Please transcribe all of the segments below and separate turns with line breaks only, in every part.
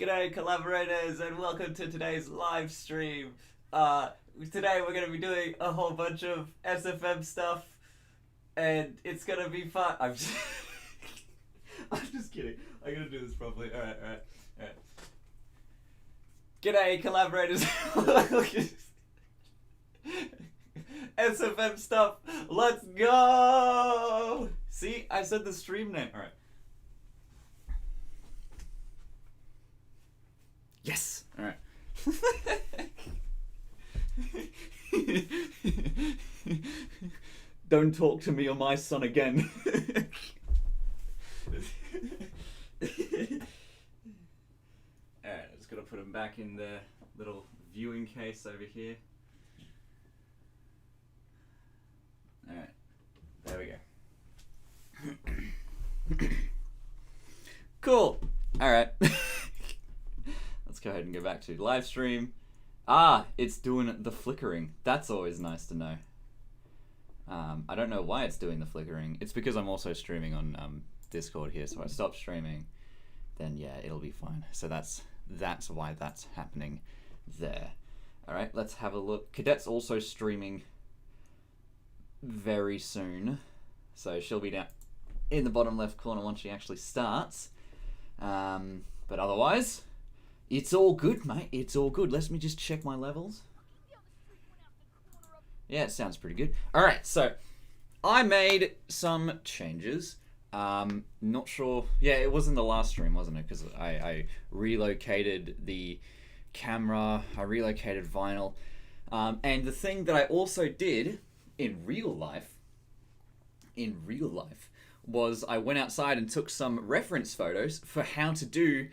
G'day collaborators and welcome to today's live stream. Today we're going to be doing a whole bunch of SFM stuff and it's going to be fun. I'm just kidding. I'm going to do this properly. Alright. G'day collaborators. SFM stuff. Let's go. See, I said the stream name. Alright. Yes! Alright. Don't talk to me or my son again. Alright, I'm just gonna put him back in the little viewing case over here. Alright, there we go. Cool! Alright. Let's go ahead and go back to live stream. Ah, it's doing the flickering. That's always nice to know. I don't know why it's doing the flickering. It's because I'm also streaming on Discord here, so I stop streaming, then yeah, it'll be fine. So that's why that's happening there. Alright, let's have a look. Cadet's also streaming very soon, so she'll be down in the bottom left corner once she actually starts. But otherwise, it's all good, mate. It's all good. Let me just check my levels. Yeah, it sounds pretty good. Alright, so I made some changes. Not sure. Yeah, it was in the last stream, wasn't it? Because I relocated the camera. I relocated vinyl. And the thing that I also did in real life was I went outside and took some reference photos for how to do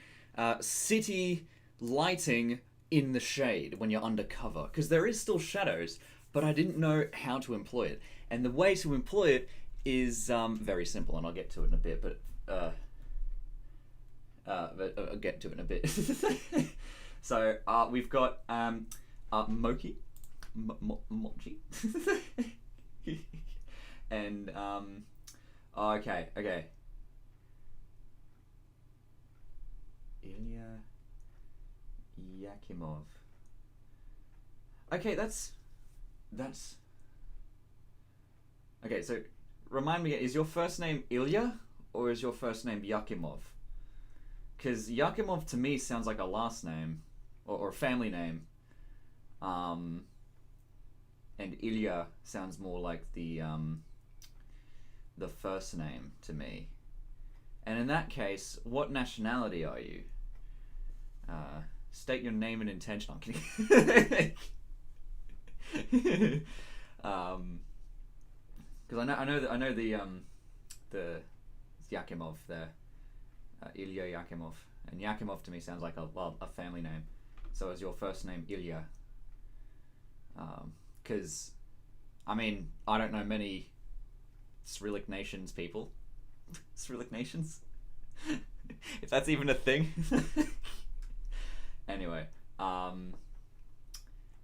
city lighting in the shade when you're undercover, because there is still shadows, but I didn't know how to employ it. And the way to employ it is very simple, and I'll get to it in a bit, but I'll get to it in a bit. So we've got Mochi, and okay. Ilya Yakimov. Okay, that's okay. So remind me, is your first name Ilya or is your first name Yakimov? Because Yakimov to me sounds like a last name or a family name, and Ilya sounds more like the first name to me. And in that case, what nationality are you? State your name and intention. I'm kidding. Because I know the Yakimov there, Ilya Yakimov, and Yakimov to me sounds like a family name. So is your first name Ilya? Because I mean, I don't know many Cyrillic Nations people. Cyrillic Nations? If that's even a thing. Anyway,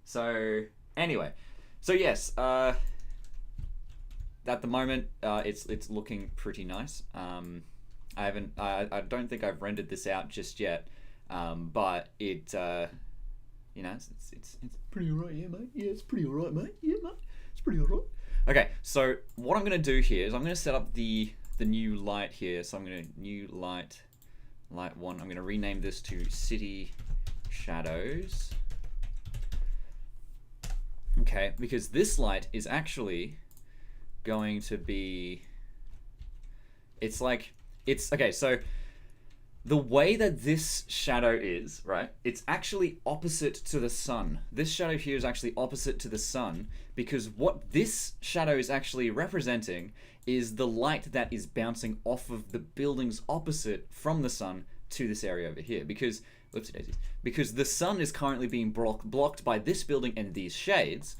so yes, at the moment, it's looking pretty nice. I don't think I've rendered this out just yet, but it, you know, it's pretty alright, yeah, mate. Yeah, it's pretty alright, mate. Yeah, mate, it's pretty alright. Okay, so what I'm gonna do here is I'm gonna set up the new light here. So I'm gonna new light 1. I'm gonna rename this to City Shadows. Okay, because this light is actually going to be, okay, so the way that this shadow is, right, it's actually opposite to the sun. This shadow here is actually opposite to the sun, because what this shadow is actually representing is the light that is bouncing off of the buildings opposite from the sun to this area over here. Because, whoopsie daisies, because the sun is currently being blocked by this building and these shades,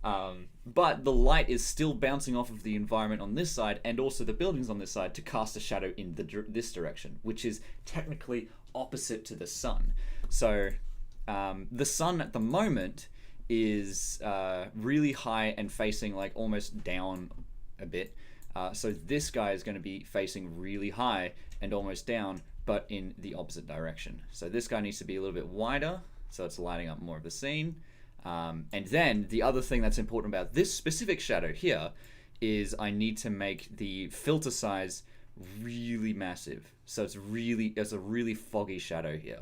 but the light is still bouncing off of the environment on this side and also the buildings on this side to cast a shadow in this direction, which is technically opposite to the sun. So the sun at the moment is really high and facing like almost down a bit. So this guy is going to be facing really high and almost down but in the opposite direction. So this guy needs to be a little bit wider, so it's lighting up more of the scene. And then the other thing that's important about this specific shadow here is I need to make the filter size really massive. So it's a really foggy shadow here.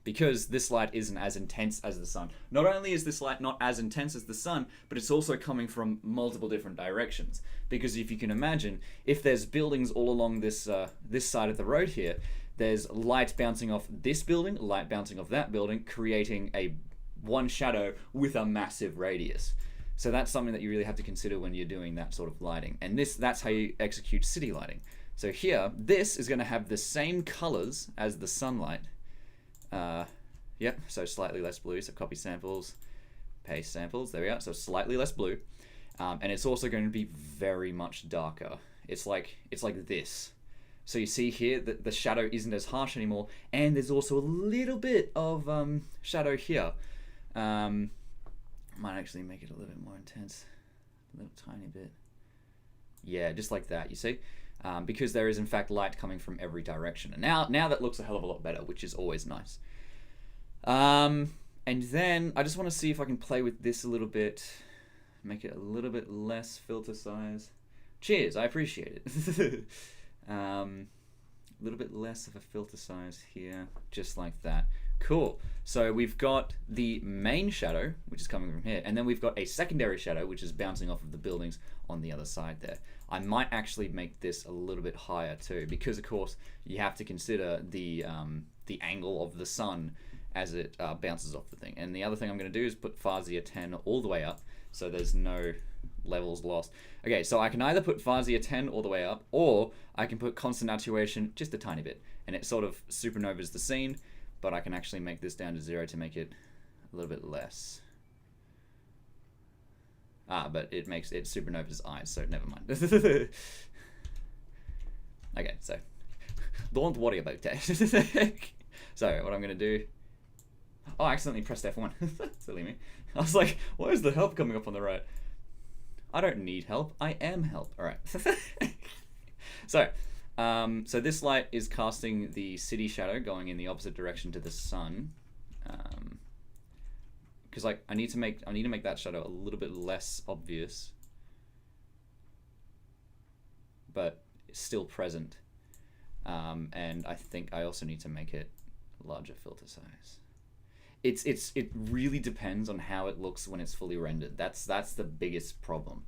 Because this light isn't as intense as the sun. Not only is this light not as intense as the sun, but it's also coming from multiple different directions. Because if you can imagine, if there's buildings all along this this side of the road here, there's light bouncing off this building, light bouncing off that building, creating one shadow with a massive radius. So that's something that you really have to consider when you're doing that sort of lighting. And that's how you execute city lighting. So here, this is going to have the same colors as the sunlight. Yep, so slightly less blue, so copy samples, paste samples, there we are, so slightly less blue. And it's also going to be very much darker. It's like this. So you see here that the shadow isn't as harsh anymore, and there's also a little bit of shadow here. Might actually make it a little bit more intense, a little tiny bit. Yeah, just like that, you see? Because there is in fact light coming from every direction. And now that looks a hell of a lot better, which is always nice. And then I just want to see if I can play with this a little bit, make it a little bit less filter size. Cheers, I appreciate it. A little bit less of a filter size here, just like that. Cool. So we've got the main shadow, which is coming from here, and then we've got a secondary shadow, which is bouncing off of the buildings on the other side there. I might actually make this a little bit higher too, because of course you have to consider the angle of the sun as it bounces off the thing. And the other thing I'm going to do is put Fazia 10 all the way up, so there's no levels lost. Okay, so I can either put Fazia 10 all the way up, or I can put constant attenuation just a tiny bit, and it sort of supernovas the scene. But I can actually make this down to 0 to make it a little bit less. But it supernovas eyes, so never mind. Okay, so don't worry about that. So what I'm gonna do? Oh, I accidentally pressed F1. Silly me. I was like, why is the help coming up on the right? I don't need help. I am help. All right. So this light is casting the city shadow going in the opposite direction to the sun, because like I need to make that shadow a little bit less obvious, but still present. And I think I also need to make it larger filter size. It really depends on how it looks when it's fully rendered. That's the biggest problem.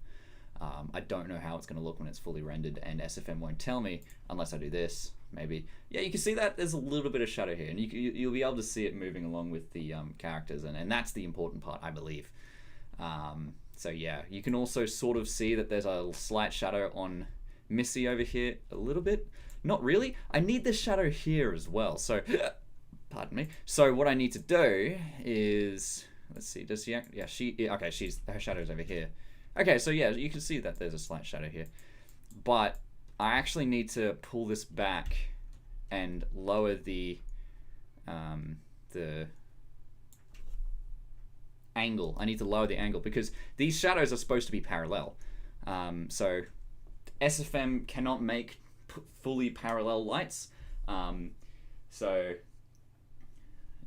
I don't know how it's going to look when it's fully rendered, and SFM won't tell me unless I do this, maybe. Yeah, you can see that there's a little bit of shadow here, and you'll be able to see it moving along with the characters, and that's the important part, I believe. So yeah, you can also sort of see that there's a slight shadow on Missy over here, a little bit. Not really. I need the shadow here as well, so... Pardon me. So what I need to do is... Let's see, does she... Yeah, okay, her shadow's over here. Okay, so yeah, you can see that there's a slight shadow here. But I actually need to pull this back and lower the angle. I need to lower the angle because these shadows are supposed to be parallel. So SFM cannot make fully parallel lights. So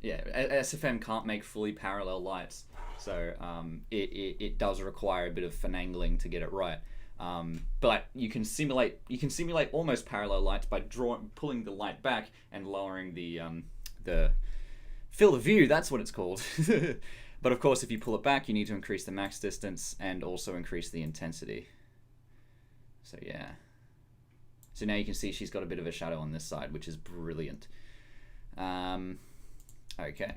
yeah, SFM can't make fully parallel lights. So it does require a bit of finagling to get it right. But you can simulate almost parallel lights by pulling the light back and lowering the field of view. That's what it's called. But of course, if you pull it back, you need to increase the max distance and also increase the intensity. So yeah. So now you can see she's got a bit of a shadow on this side, which is brilliant. Okay. I'm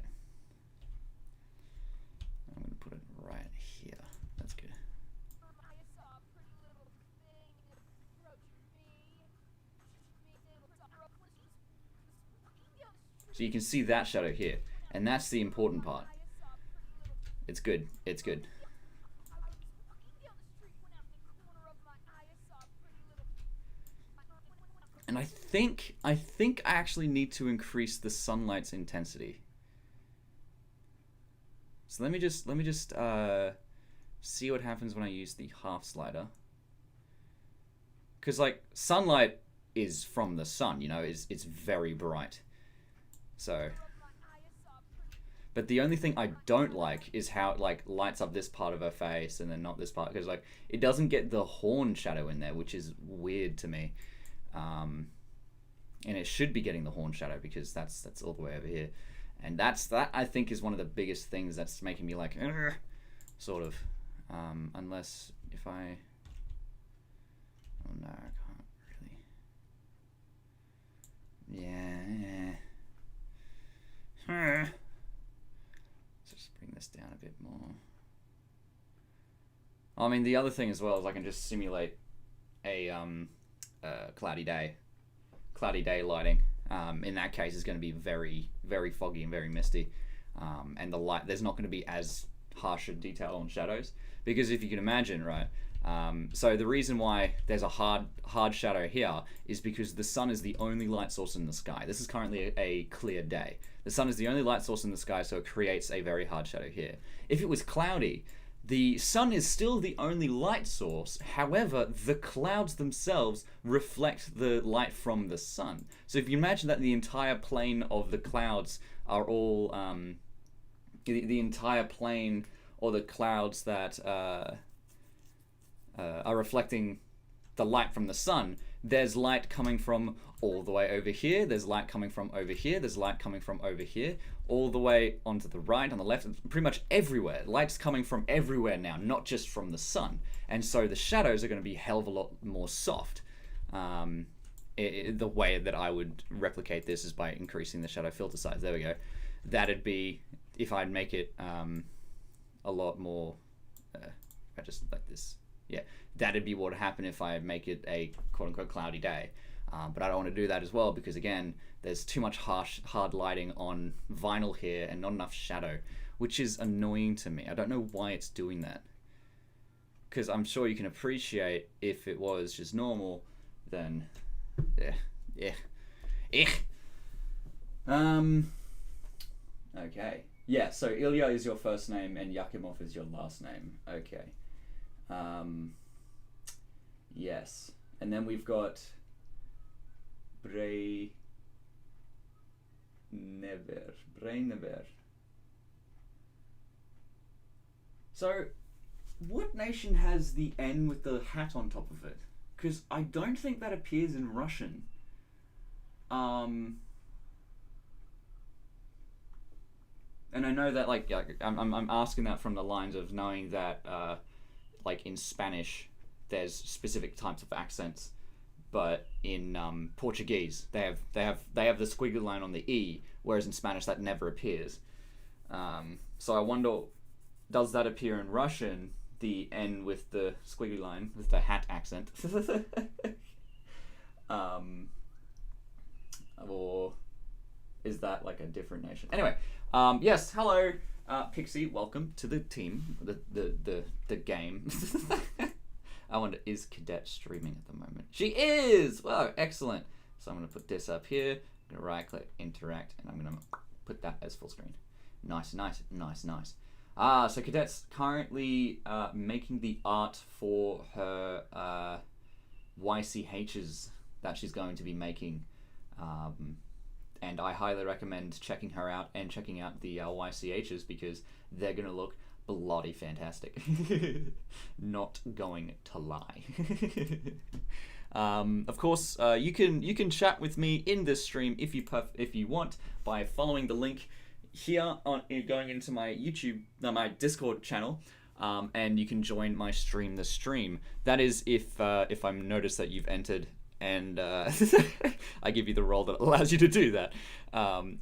going to put it right here. That's good. So you can see that shadow here, and that's the important part. It's good. It's good. And I think I actually need to increase the sunlight's intensity. So let me just see what happens when I use the half slider. Because like sunlight is from the sun. You know, it's very bright. So, but the only thing I don't like is how it like lights up this part of her face and then not this part, because like it doesn't get the horn shadow in there, which is weird to me. And it should be getting the horn shadow because that's all the way over here, and that I think is one of the biggest things that's making me like sort of, unless if I, oh no, I can't really, yeah. Let's just bring this down a bit more. I mean, the other thing as well is I can just simulate a cloudy day lighting. In that case, it's going to be very, very foggy and very misty, and the light, there's not going to be as harsh a detail on shadows, because if you can imagine, right, so the reason why there's a hard shadow here is because the sun is the only light source in the sky. This is currently a clear day. The sun is the only light source in the sky, so it creates a very hard shadow here. If it was cloudy, the sun is still the only light source. However, the clouds themselves reflect the light from the sun. So if you imagine that the entire plane of the clouds are all, the entire plane or the clouds that are reflecting the light from the sun, there's light coming from all the way over here, there's light coming from over here, there's light coming from over here, all the way onto the right, on the left, pretty much everywhere. Light's coming from everywhere now, not just from the sun. And so the shadows are going to be a hell of a lot more soft. The way that I would replicate this is by increasing the shadow filter size. There we go. That'd be, if I'd make it a lot more, I just like this. Yeah, that'd be what would happen if I make it a quote-unquote cloudy day. But I don't want to do that as well, because again, there's too much hard lighting on vinyl here and not enough shadow, which is annoying to me. I don't know why it's doing that, because I'm sure you can appreciate if it was just normal, then yeah. Okay, yeah, so Ilya is your first name and Yakimov is your last name. Okay. Yes, and then we've got Breynever. So, what nation has the N with the hat on top of it? Because I don't think that appears in Russian. And I know that, like, I'm asking that from the lines of knowing that, like in Spanish, there's specific types of accents, but in Portuguese, they have the squiggly line on the E, whereas in Spanish that never appears. So I wonder, does that appear in Russian, the N with the squiggly line with the hat accent, or is that like a different nation? Anyway, yes, hello, Pixie, welcome to the team, the game. I wonder, is Cadet streaming at the moment? She is! Wow, excellent. So I'm going to put this up here, I'm going to right click, interact, and I'm going to put that as full screen. Nice. So Cadet's currently making the art for her YCHs that she's going to be making. And I highly recommend checking her out and checking out the YCHs, because they're going to look bloody fantastic. Not going to lie. Of course, you can chat with me in this stream if you want, by following the link here on going into my YouTube, my Discord channel, and you can join my stream the stream. That is if I notice that you've entered, and I give you the role that allows you to do that.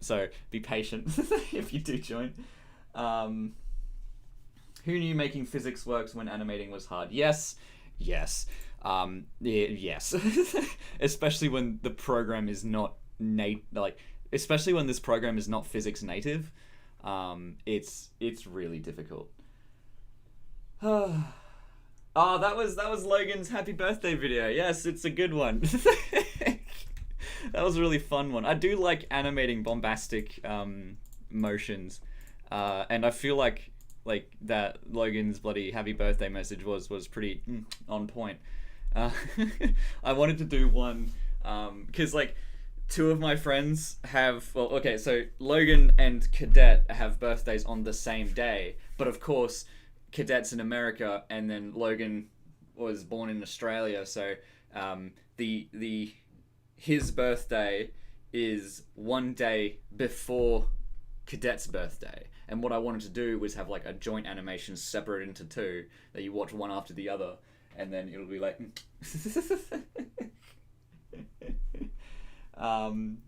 So be patient if you do join. Who knew making physics works when animating was hard? Yes. Yes. Especially when the program is not especially when this program is not physics native. It's really difficult. Oh, that was Logan's happy birthday video. Yes, it's a good one. That was a really fun one. I do like animating bombastic motions, and I feel like that Logan's bloody happy birthday message was pretty on point. I wanted to do one Because like two of my friends have, well, okay, so Logan and Cadet have birthdays on the same day, but of course Cadet's in America and then Logan was born in Australia, so the his birthday is one day before Cadet's birthday. And what I wanted to do was have like a joint animation separated into two that you watch one after the other, and then it'll be like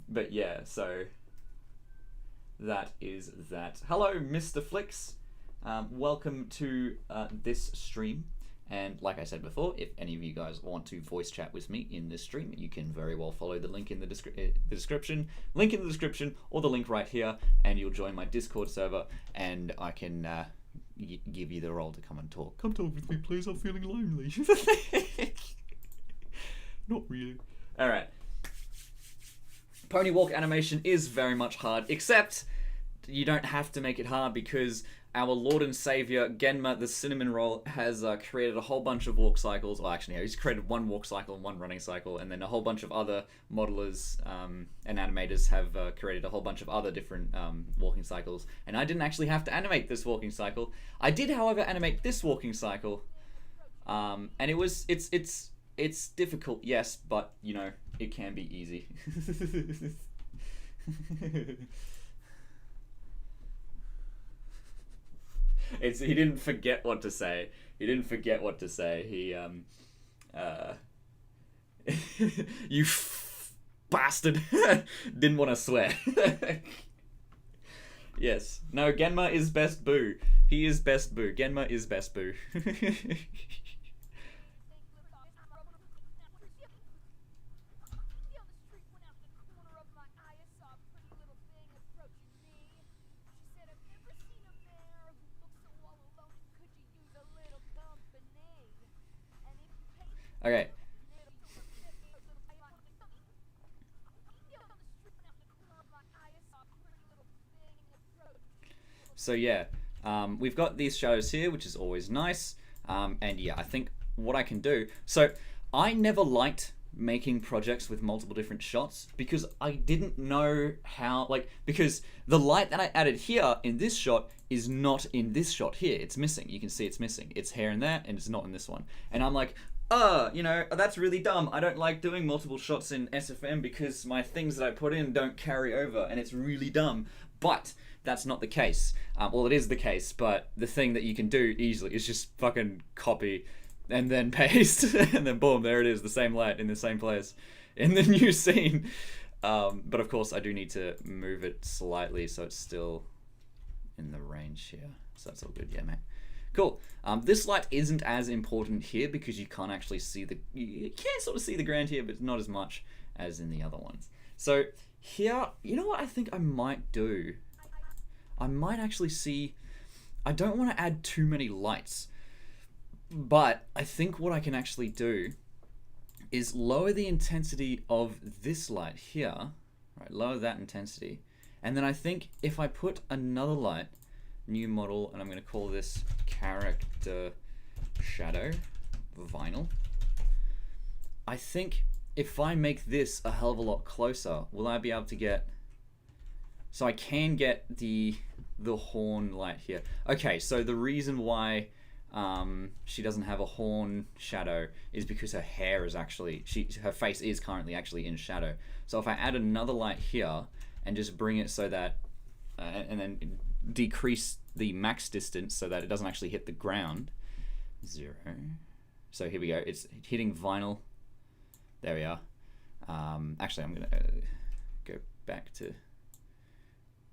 but yeah, so that is that. Hello, Mr. Flicks. Welcome to this stream. And like I said before, if any of you guys want to voice chat with me in this stream, you can very well follow the link in the description, or the link right here, and you'll join my Discord server, and I can give you the role to come and talk. Come talk with me, please. I'm feeling lonely. Not really. All right. Pony walk animation is very much hard, except you don't have to make it hard because our Lord and Savior, Genma the Cinnamon Roll, has created a whole bunch of walk cycles. Well, actually, he's created one walk cycle and one running cycle, and then a whole bunch of other modelers and animators have created a whole bunch of other different walking cycles. And I didn't actually have to animate this walking cycle. I did, however, animate this walking cycle, and it's difficult, yes, but you know it can be easy. He didn't forget what to say. He you bastard didn't want to swear. Yes. No, Genma is best boo. He is best boo. Genma is best boo. Okay. So yeah, we've got these shadows here, which is always nice. And yeah, I think what I can do... So I never liked making projects with multiple different shots because I didn't know how... because the light that I added here in this shot is not in this shot here. It's missing. You can see it's missing. It's here and there, and it's not in this one. And I'm like... you know, that's really dumb. I don't like doing multiple shots in SFM because my things that I put in don't carry over, and it's really dumb. But that's not the case. Well, it is the case, but the thing that you can do easily is just fucking copy and then paste, and then boom, there it is, the same light in the same place in the new scene. But of course, I do need to move it slightly so it's still in the range here. So that's all good, yeah, mate. Cool. This light isn't as important here because you can't actually see you can sort of see the ground here, but not as much as in the other ones. So here, you know what I think I might do? I might actually see, I don't want to add too many lights, but I think what I can actually do is lower the intensity of this light here, right? Lower that intensity. And then I think if I put another light, new model, and I'm going to call this character shadow vinyl. I think if I make this a hell of a lot closer, will I be able to get... So I can get the horn light here. Okay, so the reason why she doesn't have a horn shadow is because her hair is actually... her face is currently actually in shadow. So if I add another light here and just bring it so that... and then decrease the max distance so that it doesn't actually hit the ground. 0. So here we go. It's hitting vinyl. There we are. Actually, I'm going to go back to...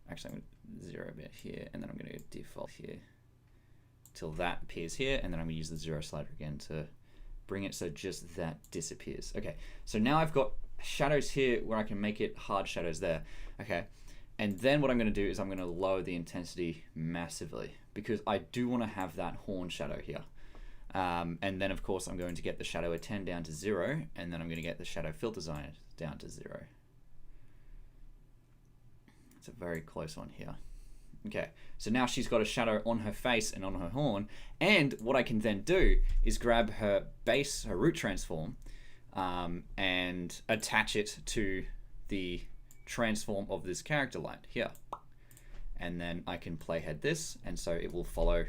Actually, I'm going to 0 a bit here, and then I'm going to go default here till that appears here, and then I'm going to use the 0 slider again to bring it so just that disappears. Okay, so now I've got shadows here where I can make it hard shadows there. Okay. And then what I'm going to do is I'm going to lower the intensity massively because I do want to have that horn shadow here. And then, of course, I'm going to get the shadow attend down to 0, and then I'm going to get the shadow filter design down to 0. It's a very close one here. Okay, so now she's got a shadow on her face and on her horn, and what I can then do is grab her base, her root transform, and attach it to the transform of this character light here. And then I can playhead this, and so it will follow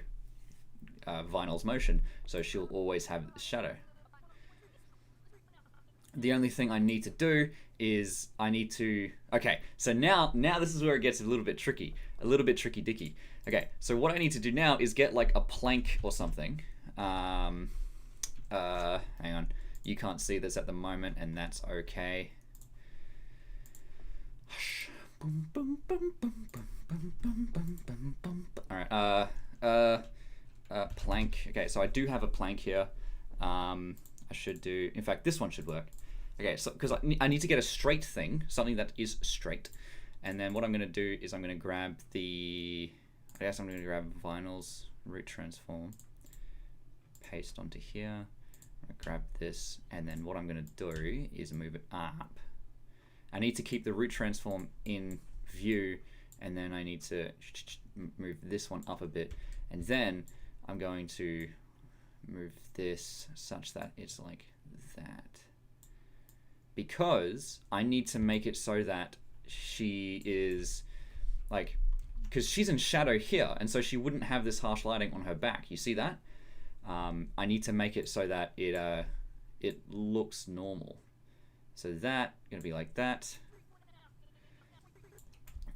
Vinyl's motion, so she'll always have the shadow. The only thing I need to do is I need to... Okay, so now this is where it gets a little bit tricky dicky. Okay, so what I need to do now is get like a plank or something. Hang on. You can't see this at the moment, and that's okay. Alright, plank. Okay, so I do have a plank here. I should do... In fact, this one should work. Okay, so because I need to get a straight thing, something that is straight. And then what I'm going to do is I'm going to grab the... I guess I'm going to grab Vinyl's root transform, paste onto here. I'm going to grab this, and then what I'm going to do is move it up. I need to keep the root transform in view, and then I need to move this one up a bit. And then I'm going to move this such that it's like that. Because I need to make it so that she is like, because she's in shadow here, and so she wouldn't have this harsh lighting on her back. You see that? I need to make it so that it looks normal. So that gonna be like that.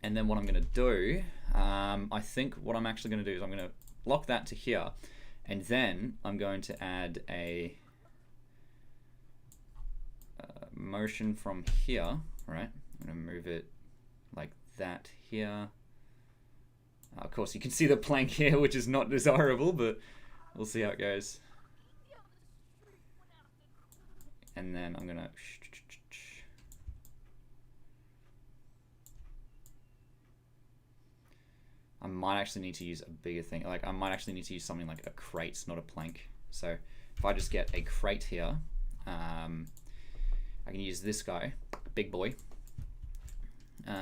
And then what I'm gonna do, I think what I'm actually gonna do is I'm gonna lock that to here, and then I'm going to add a motion from here, right? I'm gonna move it like that here. Of course, you can see the plank here, which is not desirable, but we'll see how it goes. And then I'm gonna... I might actually need to use a bigger thing. Like, I might actually need to use something like a crate, not a plank. So if I just get a crate here, I can use this guy, big boy. Then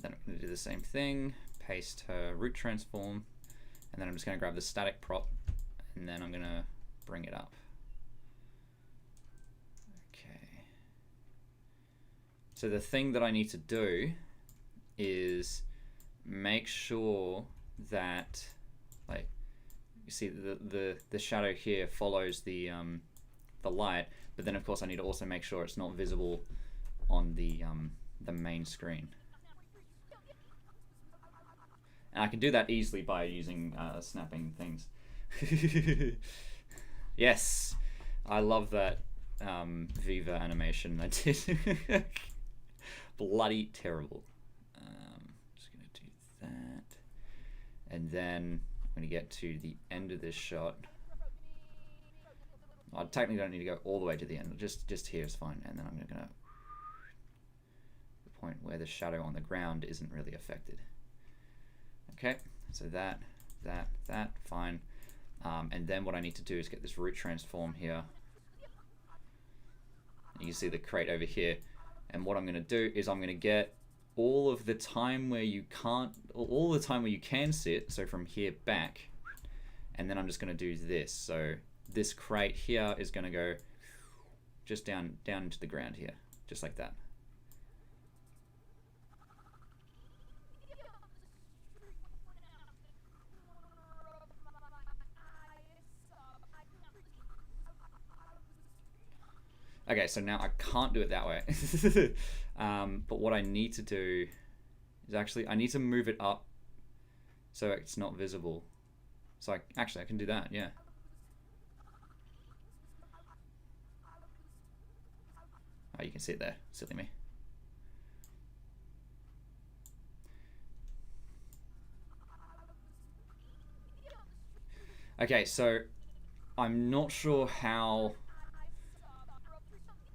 I'm going to do the same thing, paste her root transform, and then I'm just going to grab the static prop, and then I'm going to bring it up. Okay. So the thing that I need to do is make sure that, like, you see the shadow here follows the light, but then of course I need to also make sure it's not visible on the main screen. And I can do that easily by using snapping things. Yes, I love that Viva animation I did. Bloody terrible. Just gonna do that, and then I'm gonna get to the end of this shot. I technically don't need to go all the way to the end. Just here is fine, and then I'm gonna the point where the shadow on the ground isn't really affected. Okay, so that, fine. And then what I need to do is get this root transform here. You can see the crate over here. And what I'm going to do is I'm going to get all of the time where you can't, all the time where you can sit, so from here back. And then I'm just going to do this. So this crate here is going to go just down into the ground here, just like that. Okay, so now I can't do it that way. But what I need to do is actually, I need to move it up so it's not visible. So I can do that, yeah. Oh, you can see it there, silly me. Okay, so I'm not sure how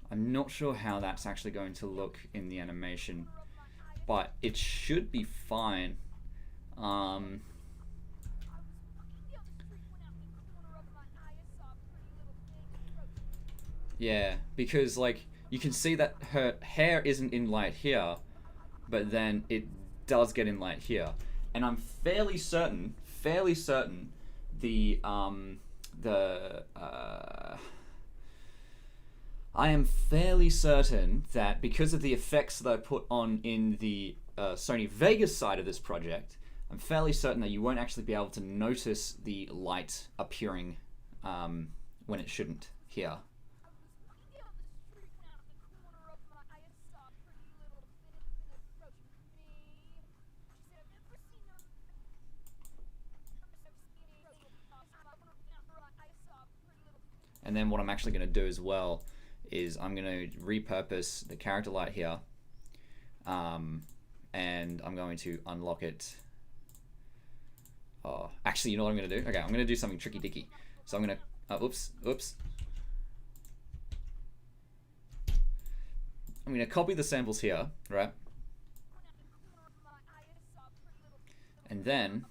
that's actually going to look in the animation, but it should be fine. Yeah, because like you can see that her hair isn't in light here, but then it does get in light here, and I'm fairly certain I am fairly certain that because of the effects that I put on in the Sony Vegas side of this project, I'm fairly certain that you won't actually be able to notice the light appearing when it shouldn't here. And then what I'm actually going to do as well is I'm going to repurpose the character light here, and I'm going to unlock it. Oh, actually, you know what I'm going to do? Okay, I'm going to do something tricky dicky. So I'm going to, oops. I'm going to copy the samples here, right? And then,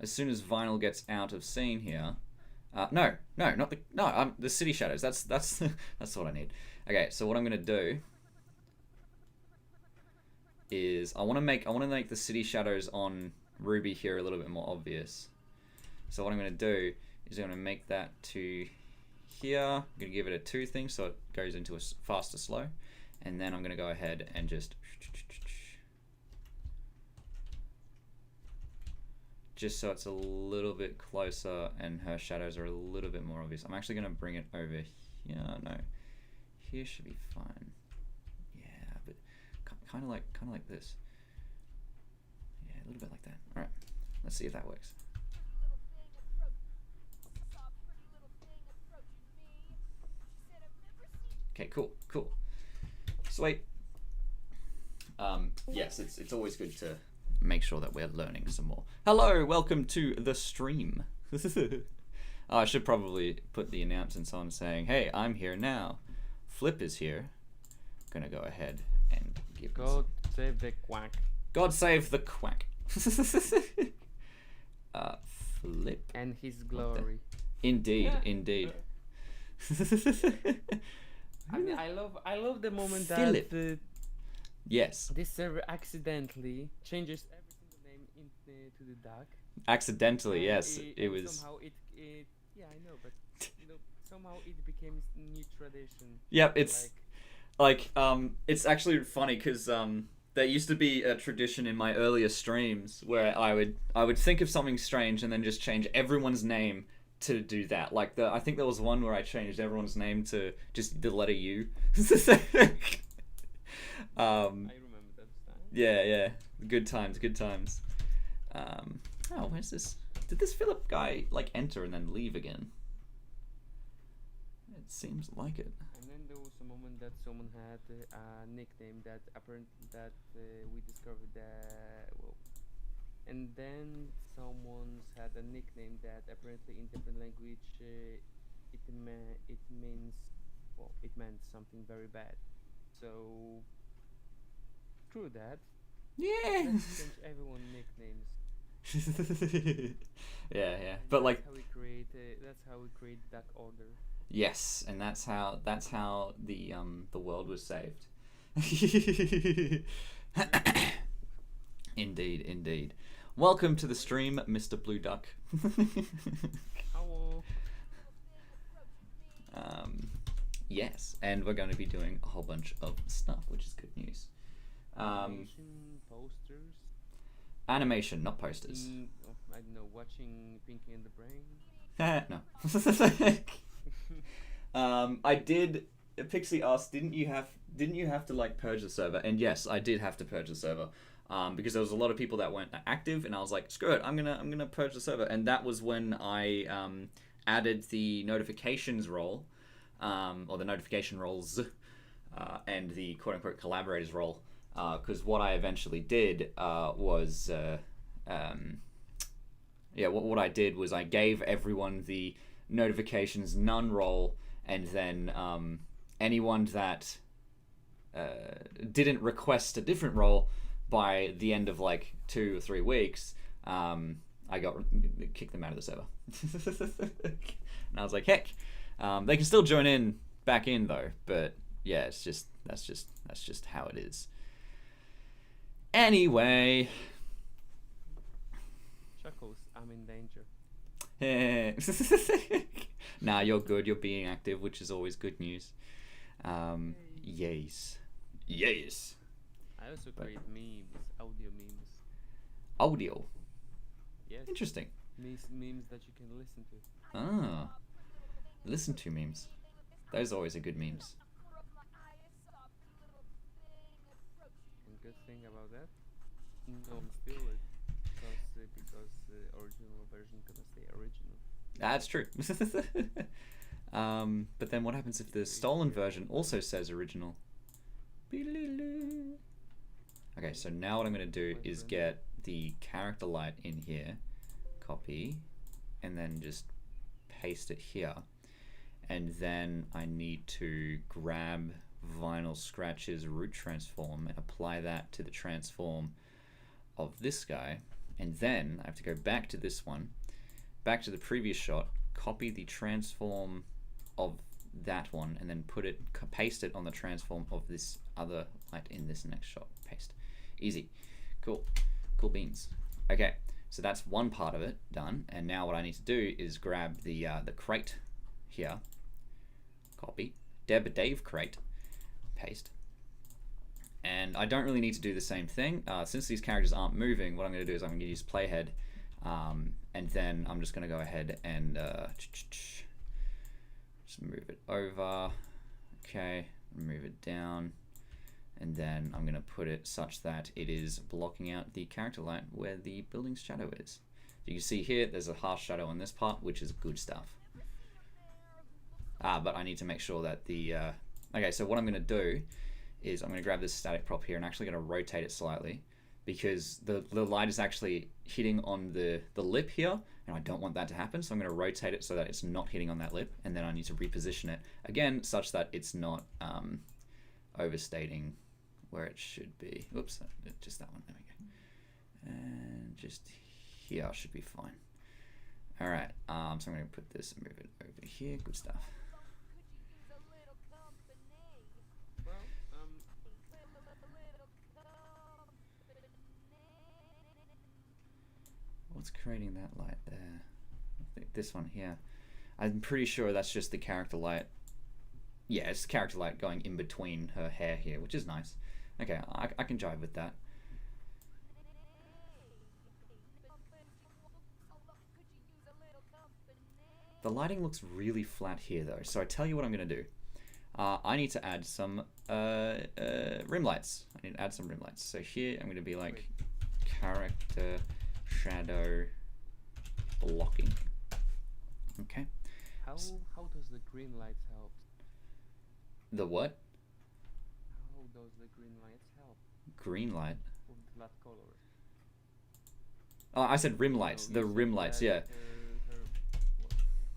as soon as vinyl gets out of scene here, no, the city shadows. That's that's what I need. Okay, so what I'm gonna do is I want to make the city shadows on Ruby here a little bit more obvious. So what I'm gonna do is I'm gonna make that to here. I'm gonna give it a 2 thing so it goes into a faster slow, and then I'm gonna go ahead and just so it's a little bit closer and her shadows are a little bit more obvious. I'm actually going to bring it over here. No, here should be fine. Yeah, but kind of like this. Yeah, a little bit like that. All right, let's see if that works. Okay, cool. Sweet. Yes, it's always good to make sure that we're learning some more. Hello, welcome to the stream. I should probably put the announcements on saying, hey, I'm here now. Flip is here. Gonna go ahead and give
God save the quack.
God save the quack. Flip.
And his glory.
Indeed, indeed.
I mean, I love the moment
Philip.
that
Yes.
this server accidentally changes every single name into the duck.
Accidentally, yes. It was.
Somehow it yeah, I know, but somehow it became a new tradition.
Yep, it's like it's actually funny because there used to be a tradition in my earlier streams where I would think of something strange and then just change everyone's name to do that. Like I think there was one where I changed everyone's name to just the letter U.
I remember that time.
Yeah. Good times. Oh, where's this? Did this Philip guy like enter and then leave again? It seems like it.
And then there was a moment that someone had a nickname that apparently we discovered that and then someone had a nickname that apparently in different language it meant something very bad. So through that,
yeah,
let's change everyone nicknames.
yeah.
And
But like,
that's how we create that order.
yes, and that's how the world was saved. Indeed. Welcome to the stream, Mr. Blue Duck.
Hello.
Yes, and we're going to be doing a whole bunch of stuff, which is good news.
Animation, posters.
Animation, not posters.
I don't know, watching Pinky and the Brain.
No. I did. Pixie asked, didn't you have to like purge the server? And yes, I did have to purge the server. Because there was a lot of people that weren't active, and I was like, screw it, I'm gonna purge the server. And that was when I added the notifications role, or the notification roles, and the quote unquote collaborators role. Because what I eventually did was, what I did was I gave everyone the notifications none role, and then anyone that didn't request a different role, by the end of like 2 or 3 weeks, I kicked them out of the server. And I was like, heck, they can still join back in though. But yeah, that's just how it is. Anyway,
Chuckles, I'm in danger.
Nah, you're good. You're being active, which is always good news. Yes. Yes.
I also create memes, audio memes.
Audio.
Yes.
Interesting.
Memes that you can listen to.
Ah. Listen to memes. Those are always are good memes.
And good thing about that, no one steal it, because original version gonna stay original.
That's true. But then what happens if the stolen version also says original? Okay, so now what I'm going to do is get the character light in here, copy, and then just paste it here. And then I need to grab Vinyl Scratch's root transform and apply that to the transform of this guy. And then I have to go back to this one, back to the previous shot, copy the transform of that one, and then paste it on the transform of this other light in this next shot. Paste. Easy. Cool. Cool beans. Okay, so that's one part of it done, and now what I need to do is grab the crate here, copy, Dave crate, paste. And I don't really need to do the same thing. Since these characters aren't moving, what I'm going to do is I'm going to use playhead, and then I'm just going to go ahead and just move it over. Okay, move it down, and then I'm going to put it such that it is blocking out the character light where the building's shadow is. You can see here there's a harsh shadow on this part, which is good stuff. But I need to make sure that the okay, so what I'm going to do is I'm going to grab this static prop here and actually going to rotate it slightly, because the light is actually hitting on the lip here, and I don't want that to happen, so I'm going to rotate it so that it's not hitting on that lip, and then I need to reposition it again such that it's not overstating where it should be. Oops, just that one, there we go. And just here should be fine. Alright, so I'm going to put this and move it over here, good stuff. What's creating that light there? I think this one here. I'm pretty sure that's just the character light. Yeah, it's the character light going in between her hair here, which is nice. Okay, I can jive with that. The lighting looks really flat here though, so I tell you what I'm going to do. I need to add some rim lights. I need to add some rim lights. So here I'm going to be like character shadow blocking. Okay.
How does the green lights help?
The what?
How does the green lights help?
Green light?
With that color.
Oh, I said rim lights.
No,
the rim lights, yeah.
What?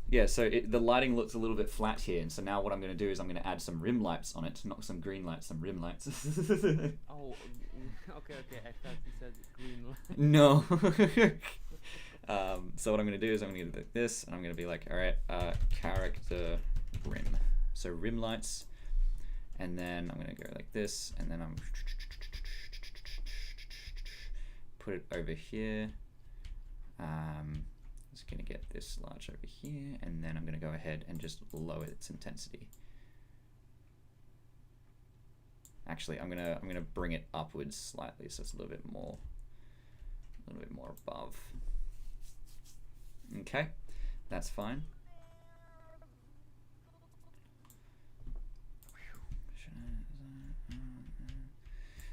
Yeah, so the lighting looks a little bit flat here, and so now what I'm going to do is I'm going to add some rim lights on it. Not some green lights, some rim lights.
Oh, okay. I thought you said green light.
No. So what I'm going to do is I'm going to do this, and I'm going to be like, all right, character rim. So rim lights, and then I'm going to go like this, and then I'm put it over here. Just going to get this large over here, and then I'm going to go ahead and just lower its intensity. Actually, I'm gonna bring it upwards slightly, so it's a little bit more above. Okay, that's fine.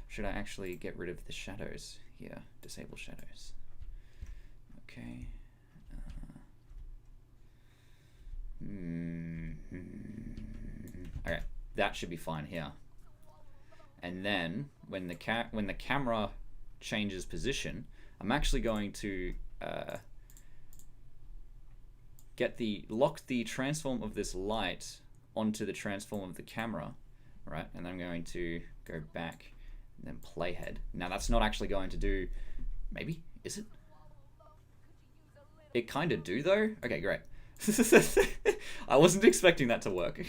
Should I actually get rid of the shadows here? Disable shadows. Okay. Okay, that should be fine here. And then when the camera changes position, I'm actually going to lock the transform of this light onto the transform of the camera, right? And I'm going to go back and then playhead. Now that's not actually going to do, maybe, is it? It kind of do though? Okay, great. I wasn't expecting that to work.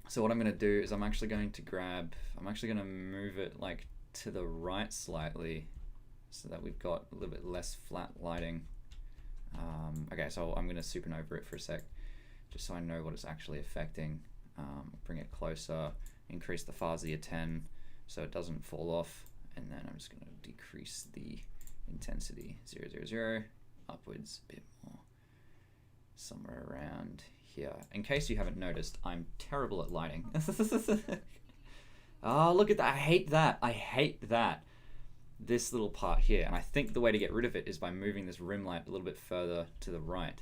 So what I'm going to do is I'm actually going to move it like to the right slightly so that we've got a little bit less flat lighting. Okay, so I'm going to supernova it for a sec, just so I know what it's actually affecting. Bring it closer, increase the Fuzzy 10 so it doesn't fall off, and then I'm just going to decrease the intensity 0, 0, 0, upwards a bit more, somewhere around here. In case you haven't noticed, I'm terrible at lighting. Oh, look at that. I hate that. I hate that. This little part here. And I think the way to get rid of it is by moving this rim light a little bit further to the right.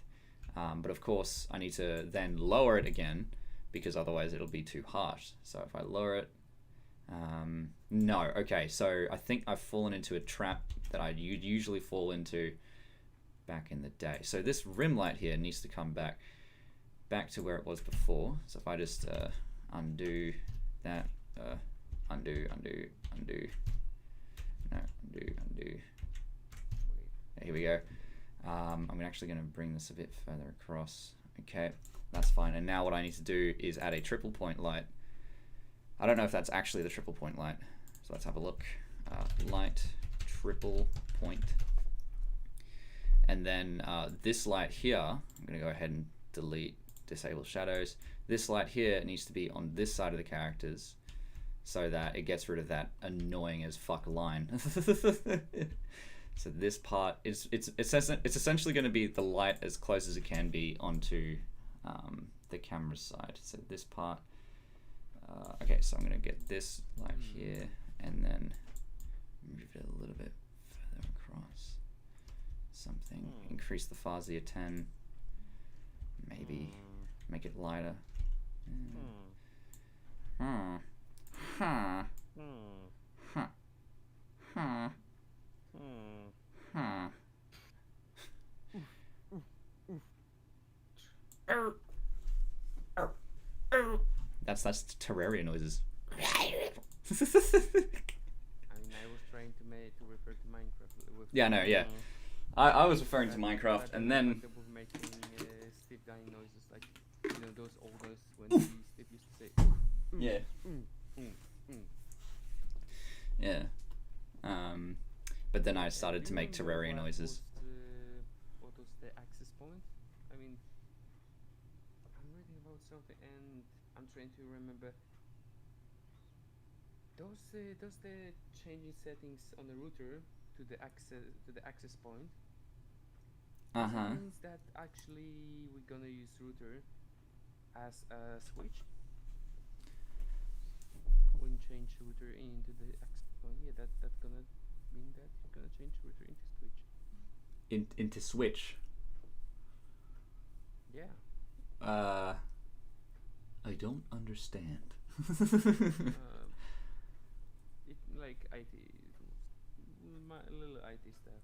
But of course, I need to then lower it again, because otherwise it'll be too harsh. So if I lower it, no. Okay, so I think I've fallen into a trap that I'd usually fall into back in the day. So this rim light here needs to come back to where it was before. So if I just undo that, undo, no, undo. Here we go. I'm actually going to bring this a bit further across. Okay, that's fine. And now what I need to do is add a triple point light. I don't know if that's actually the triple point light, so let's have a look. Light, triple point. And then this light here, I'm going to go ahead and disable shadows. This light here needs to be on this side of the characters, so that it gets rid of that annoying as fuck line. So this part is it's essentially going to be the light as close as it can be onto the camera side. So this part, okay, so I'm going to get this light here and then move it a little bit further across. Something, increase the Fuzzy a 10, maybe make it lighter. Huh. Huh. Huh. Huh. Huh. That's Terraria noises.
I mean, I was trying to refer to Minecraft. With
Yeah, no, yeah. I was referring to Minecraft, and then
making Steve dying noises, like, you know, those old noises when Steve used to say.
Yeah. Yeah. But then I started to make Terraria noises.
What was the access point? I mean, I'm reading about something and I'm trying to remember. Does the changing settings on the router to the access point? Does it means that actually we're gonna use router as a switch? When change router into the access point, yeah, that's gonna mean that you're gonna change router into switch.
Into switch.
Yeah.
I don't understand.
It like IT, my little IT stuff.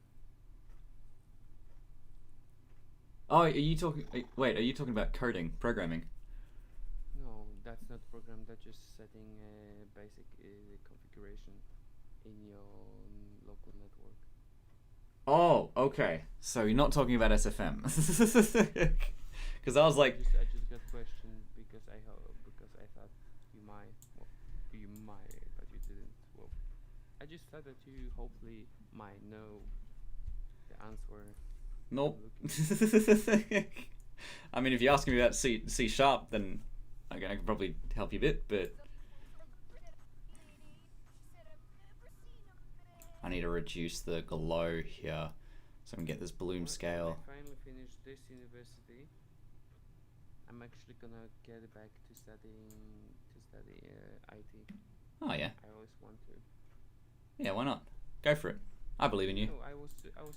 Oh, are you talking? Wait, are you talking about coding, programming?
No, that's not program. That's just setting basic configuration in your local network.
Oh, okay. So you're not talking about SFM, because I was like,
I just got questioned because I thought you might. Well, you might, but you didn't. Well, I just thought that you hopefully might know the answer.
nope. I mean, if you're asking me about C#, then I can probably help you a bit, but I need to reduce the glow here so I can get this bloom scale.
When I finally finish this university, I'm actually gonna get back to study IT.
Oh yeah.
I always want to.
Yeah, why not? Go for it. I believe in you.
No, I was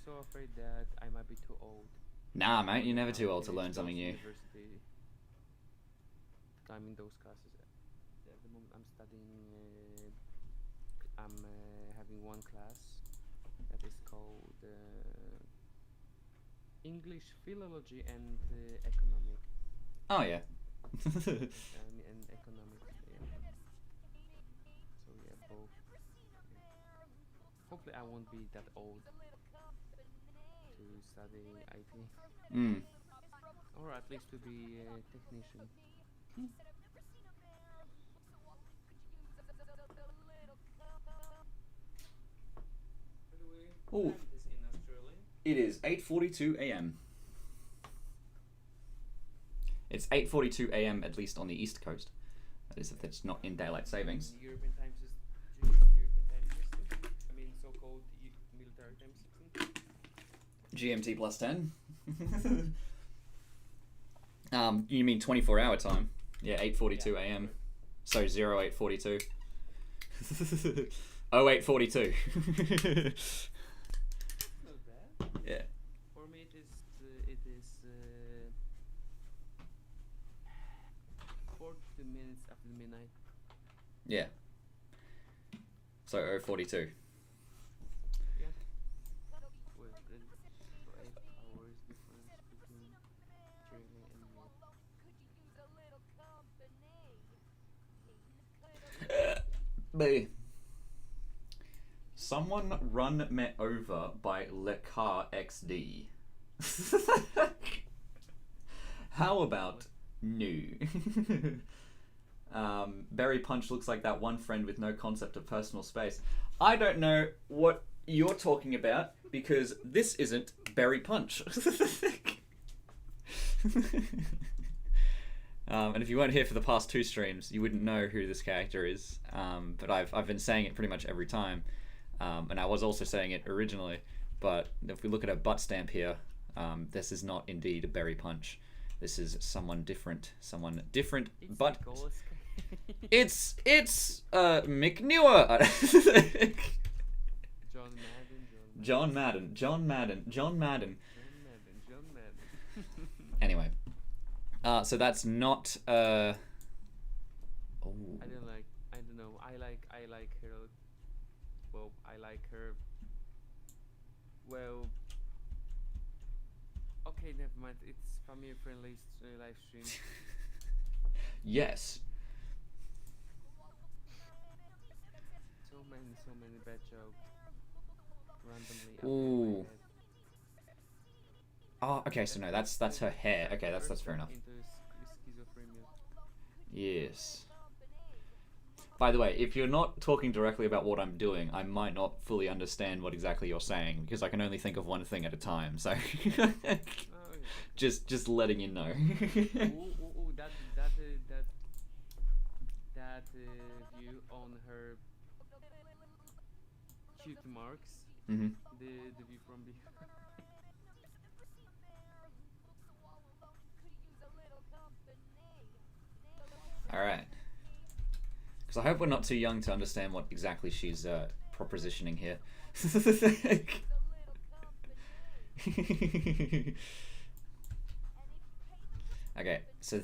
so afraid that I might be too old.
Nah, mate, you're never too old to
Finish
learn something
those
new.
University. I'm in those classes. At the moment, I'm studying. I'm having one class that is called English Philology and Economic.
Oh yeah.
And economic. Yeah. So yeah, both. Yeah. Hopefully, I won't be that old to study IT, or at least to be a technician. By the way, What
Ooh,
time it is in Australia?
it is 8:42 a.m. It's 8:42 a.m. at least on the East Coast. That is if it's not in daylight savings.
European time European time system. I mean, so-called military time system.
GMT plus 10. You mean 24-hour time? Yeah, 8:42 a.m. So 0842. 0842.
Not bad.
Yeah.
For me, it is 40 minutes after midnight.
Yeah. So 042.
Yeah. With 8 hours difference between Germany and me.
B. Someone run me over by Le Car XD. How about new? Berry Punch looks like that one friend with no concept of personal space. I don't know what you're talking about because this isn't Berry Punch. And if you weren't here for the past 2 streams, you wouldn't know who this character is. But I've been saying it pretty much every time. And I was also saying it originally. But if we look at a butt stamp here, this is not indeed a Berry Punch. This is someone different. Someone different,
It's
but
Nicholas
it's McNewer.
John Madden.
John Madden. Anyway, so that's not. Oh.
I don't know. I like her. Well, I like her. Well. Okay, never mind. It's family friendly live stream.
Yes.
So many bad jokes. Randomly.
Ooh. Oh, okay. So no, that's her hair. Okay, that's fair enough.
Into schizophrenia.
Yes. By the way, if you're not talking directly about what I'm doing, I might not fully understand what exactly you're saying because I can only think of one thing at a time. So,
Oh, yeah.
just letting you know.
Ooh, that view on her cute marks.
Mm-hmm.
The view from the.
All right. Because I hope we're not too young to understand what exactly she's propositioning here. Okay, so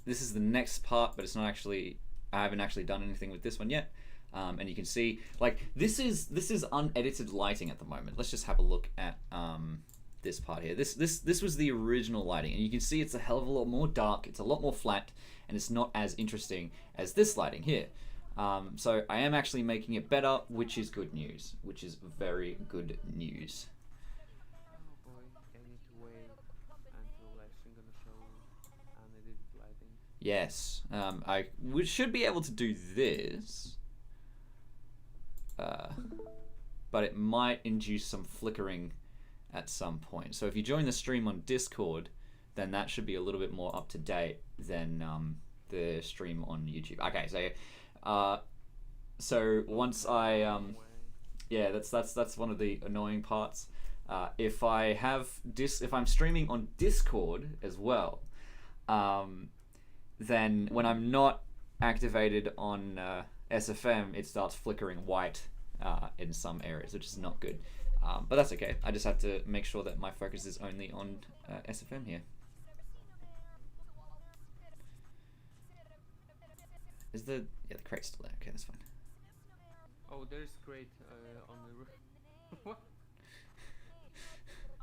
this is the next part, but it's not actually. I haven't actually done anything with this one yet. And you can see, like, this is unedited lighting at the moment. Let's just have a look at this part here. This was the original lighting, and you can see it's a hell of a lot more dark. It's a lot more flat, and it's not as interesting as this lighting here. So I am actually making it better, which is good news. Which is very good news.
Oh boy, I need to wait until Livestream gonna show unedited lighting.
Yes, we should be able to do this. But it might induce some flickering at some point. So if you join the stream on Discord, then that should be a little bit more up to date than the stream on YouTube. Okay, so once I yeah, that's one of the annoying parts. If I'm streaming on Discord as well, then when I'm not activated on SFM, it starts flickering white in some areas, which is not good. But that's okay. I just have to make sure that my focus is only on SFM here. Is the crate still there? Okay, that's fine.
Oh, there's crate on the roof. What?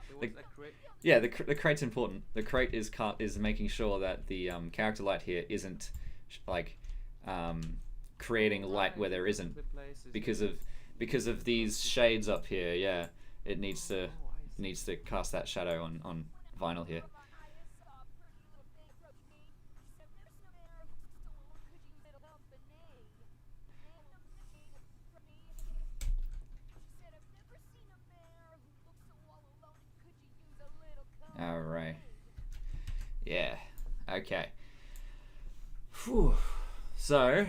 There was a crate.
Yeah, the crate's important. The crate is making sure that the character light here isn't like creating light where there isn't because of these shades up here. Yeah, it needs to cast that shadow on vinyl here. Okay. Whew. So,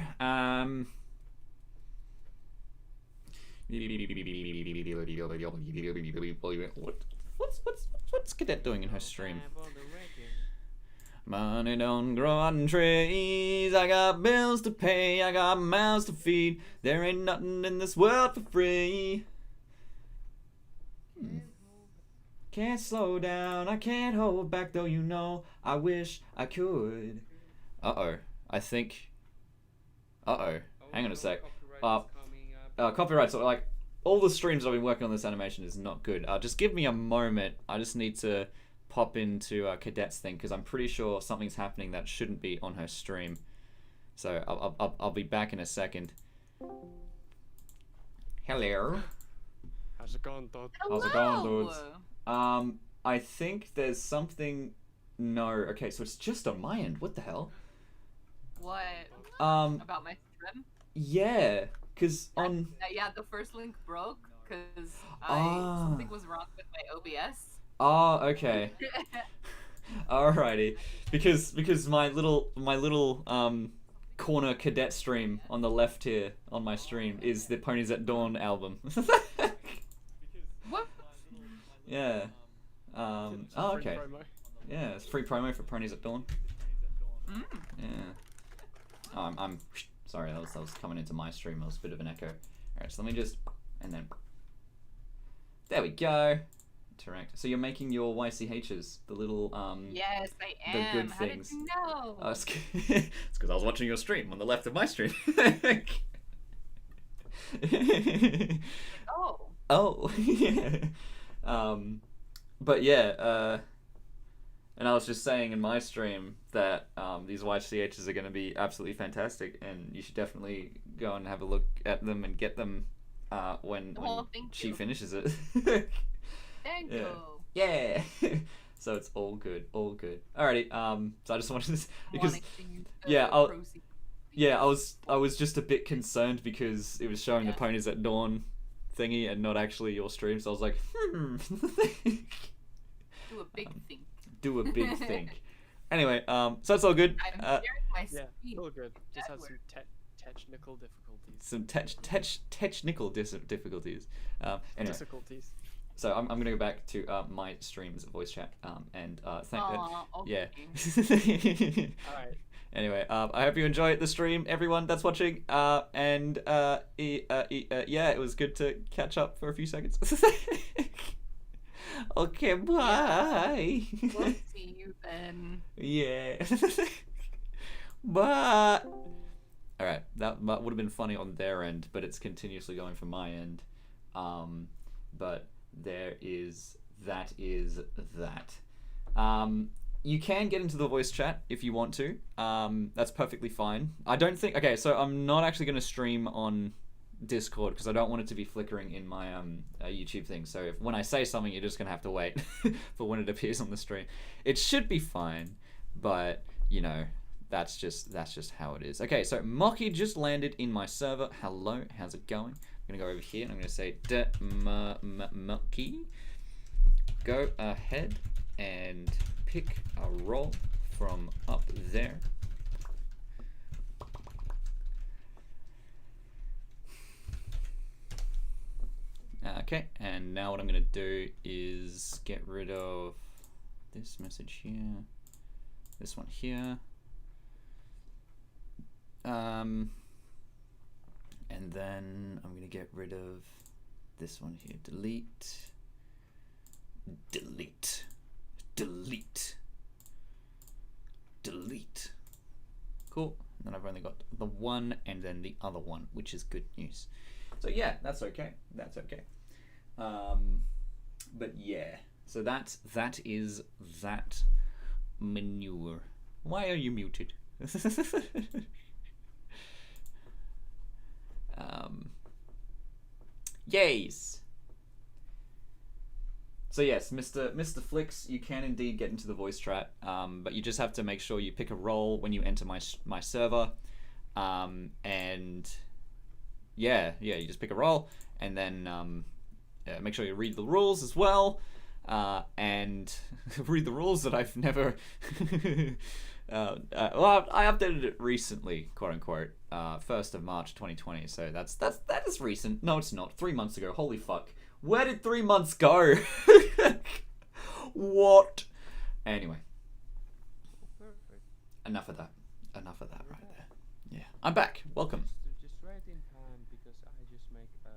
what's Cadet doing in her stream?
Time for the ranking.
Money don't grow on trees. I got bills to pay. I got mouths to feed. There ain't nothing in this world for free. Can't slow down. I can't hold back, though you know I wish I could. Uh-oh. I think... Uh-oh. Hang on a sec.
Copyright is coming up.
Copyright, so like, all the streams I've been working on this animation is not good. Just give me a moment. I just need to pop into Cadet's thing, because I'm pretty sure something's happening that shouldn't be on her stream. So I'll be back in a second. Hello.
How's it going, Todd?
How's it going, dudes? I think there's something... No, okay, so it's just on my end. What the hell?
What?
Um,
About my stream?
yeah, because on...
Yeah, the first link broke because
Ah.
something was wrong with my OBS.
Oh, okay. Alrighty. Because my little corner Cadet stream on the left here on my stream is the Ponies at Dawn album.
What?
Yeah. Oh, okay.
Promo.
Yeah, it's free promo for Ponies at Dawn.
Mm.
Yeah. Oh, I'm sorry, that was coming into my stream. It was a bit of an echo. Alright, so let me just... And then... There we go. Interact. So you're making your YCHs, the little,
Yes, I
the
am.
good
How
things.
did you know?
It's because I was watching your stream on the left of my stream.
Oh.
Oh, yeah. But yeah, and I was just saying in my stream that these YCHs are going to be absolutely fantastic, and you should definitely go and have a look at them and get them when
Thank
she
you.
finishes it.
Thank
Yeah.
you.
Yeah. So it's all good, all good. Alrighty. So I just wanted to because
Wanting to use the
yeah,
proceeds.
yeah, I was just a bit concerned because it was showing the
Yeah.
Ponies at Dawn thingy and not actually your stream. So I was like,
Do a big thing.
do a big thing. Anyway, so that's all good.
I'm sharing my
Yeah,
screen.
all good. Just had
Edward.
some technical difficulties.
Some technical difficulties. Anyway,
Difficulties.
so I'm gonna go back to my stream's voice chat. And thank
Aw,
yeah.
okay.
Alright.
Anyway, I hope you enjoyed the stream, everyone that's watching. And yeah, it was good to catch up for a few seconds. Okay, bye.
We'll see you then.
Yeah. Bye. All right, that would have been funny on their end, but it's continuously going from my end. But there is that. You can get into the voice chat if you want to. That's perfectly fine. I don't think... Okay, so I'm not actually going to stream on Discord because I don't want it to be flickering in my YouTube thing. So if when I say something, you're just going to have to wait for when it appears on the stream. It should be fine, but, you know, that's just how it is. Okay, so Mocky just landed in my server. Hello, how's it going? I'm going to go over here and I'm going to say Mocky. Go ahead and pick a role from up there. Okay, and now what I'm going to do is get rid of this message here, this one here, and then I'm going to get rid of this one here. Delete. Cool. And then I've only got the one and then the other one, which is good news. So yeah, that's okay. But yeah, so that is that manure. Why are you muted? Yes. So yes, Mr. Flicks, you can indeed get into the voice chat, but you just have to make sure you pick a role when you enter my server, and yeah, you just pick a role, and then make sure you read the rules as well, and read the rules that I've never Well, I updated it recently, quote unquote, 1st of March 2020. So that is recent. No, it's not. 3 months ago. Holy fuck. Where did 3 months go? What? Anyway,
Perfect.
enough of that. Enough of that right there. Yeah, I'm back. Welcome.
Just right in time because I just make a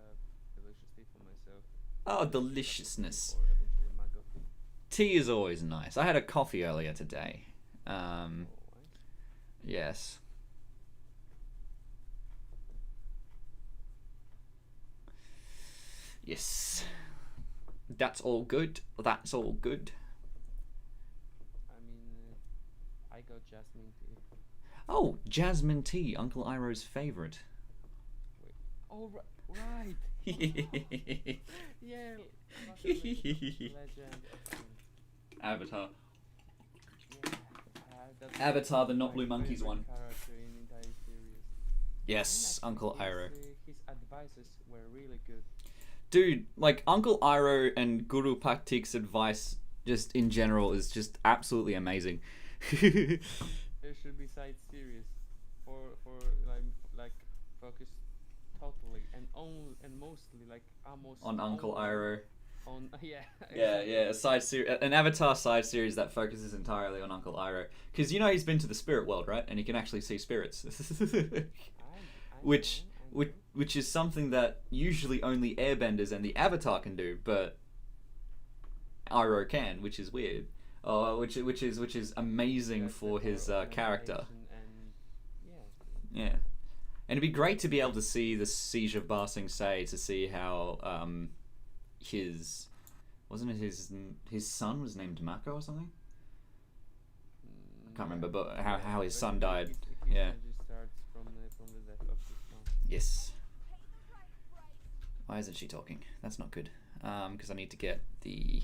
delicious tea for myself.
Oh, deliciousness.
Or eventually my coffee.
Tea is always nice. I had a coffee earlier today.
Alright.
Yes. Yes. That's all good. That's all good.
I mean, I got jasmine tea.
Oh, jasmine tea, Uncle Iroh's favorite.
Wait. Oh, right. Yeah. Legend.
Avatar.
Yeah. That's
Avatar, the Not
my
Blue Monkeys
favorite
one.
character in the entire series.
Yes,
And
Uncle
actually
Iroh.
his advices were really good.
Dude, like Uncle Iroh and Guru Paktik's advice, just in general, is just absolutely amazing.
There should be side series for like focus totally and only and mostly like almost
On Uncle
only
Iroh.
on yeah
Yeah,
exactly.
yeah, a side series, an Avatar side series that focuses entirely on Uncle Iroh, because you know he's been to the spirit world, right? And he can actually see spirits,
I
which
know.
which is something that usually only Airbenders and the Avatar can do, but Iroh can, which is weird. Which is amazing
That's
for
the
his
core
character.
organization and yeah.
Yeah, and it'd be great to be able to see the Siege of Ba Sing Se, to see how his wasn't it his son was named Mako or something. I can't remember, but how his son died.
His
Yeah.
trilogy starts from the death of his son.
Yes. Why isn't she talking? That's not good. Because I need to get the.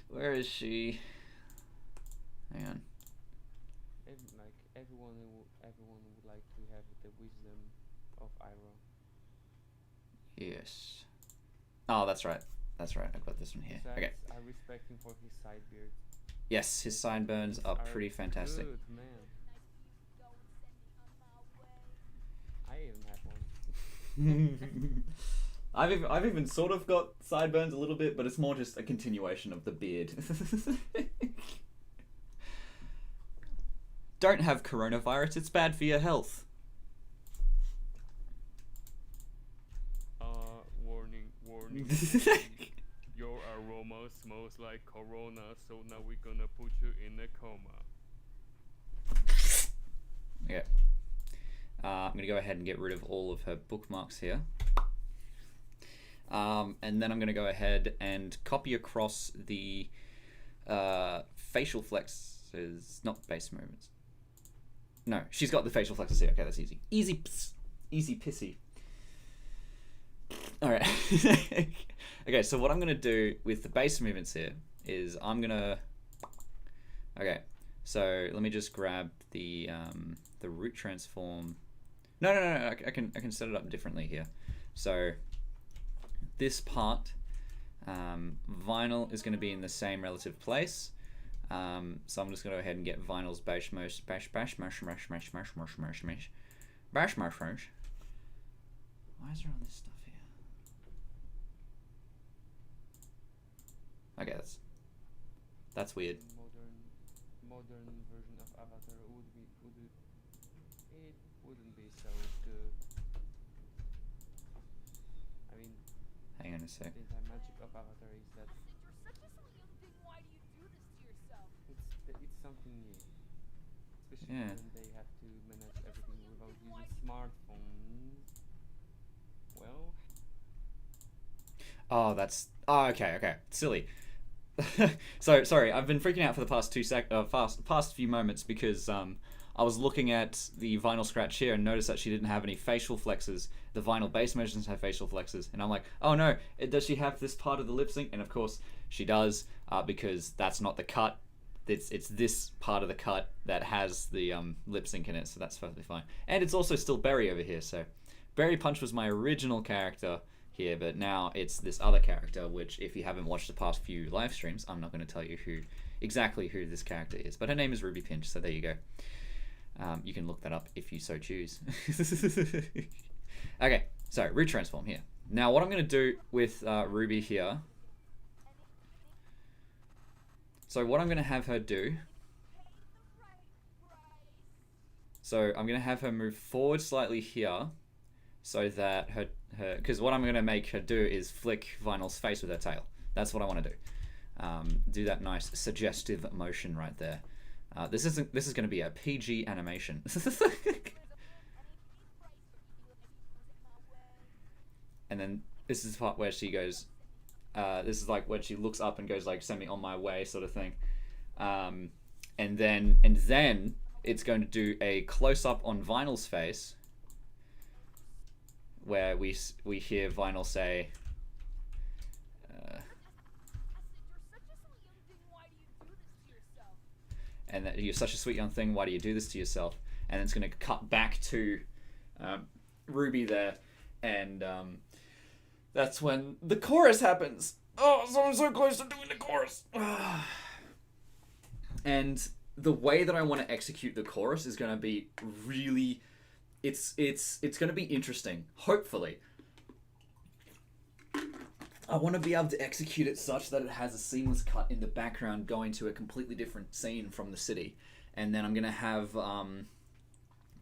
Where is she? Hang on.
Everyone would like to have the wisdom of Iroh.
Yes. Oh, that's right. That's right. I've got this one here.
Besides,
Okay.
I respect him for his side beard.
Yes, his sideburns are pretty fantastic.
Good, man. I even have one.
I've even sort of got sideburns a little bit, but it's more just a continuation of the beard. Don't have coronavirus, it's bad for your health.
Warning. Your aroma smells like corona, so now we're gonna put you in a coma.
Okay. I'm gonna go ahead and get rid of all of her bookmarks here. And then I'm gonna go ahead and copy across the facial flexes, not base movements. No, she's got the facial flexes here. Okay, that's easy. Easy pissy. Alright. Okay, so what I'm going to do with the base movements here is I'm going to... Okay, so let me just grab the root transform. No, I can set it up differently here. So this part, vinyl is going to be in the same relative place. So I'm just going to go ahead and get vinyl's bash. Why is there all this stuff here? Okay, that's weird.
Modern version of Avatar wouldn't be so good. I mean,
Hang on a sec.
the entire magic of Avatar is that it's something new, especially
Yeah.
when they have to manage everything without using smartphones. Well,
Oh, that's... Oh, okay. Silly. So, sorry, I've been freaking out for the past past few moments because I was looking at the vinyl scratch here and noticed that she didn't have any facial flexes. The vinyl base motions have facial flexes. And I'm like, oh no, does she have this part of the lip sync? And of course, she does, because that's not the cut. It's this part of the cut that has the lip sync in it, so that's perfectly fine. And it's also still Berry over here, so... Berry Punch was my original character here, but now it's this other character, which if you haven't watched the past few live streams, I'm not going to tell you exactly who this character is, but her name is Ruby Pinch, so there you go. You can look that up if you so choose. Okay, so root transform here. Now what I'm going to do with Ruby here, so what I'm going to have her do, so I'm going to have her move forward slightly here, so that her because what I'm going to make her do is flick Vinyl's face with her tail. That's what I want to do. Do that nice suggestive motion right there. This is going to be a PG animation. And then this is the part where she goes, this is like when she looks up and goes like, send me on my way sort of thing. And then it's going to do a close-up on Vinyl's face where we hear Vinyl say, and that you're such a sweet young thing, why do you do this to yourself? And it's going to cut back to Ruby there, and that's when the chorus happens. Oh, so I'm so close to doing the chorus. And the way that I want to execute the chorus is going to be really, it's going to be interesting, hopefully. I want to be able to execute it such that it has a seamless cut in the background going to a completely different scene from the city. And then I'm going to have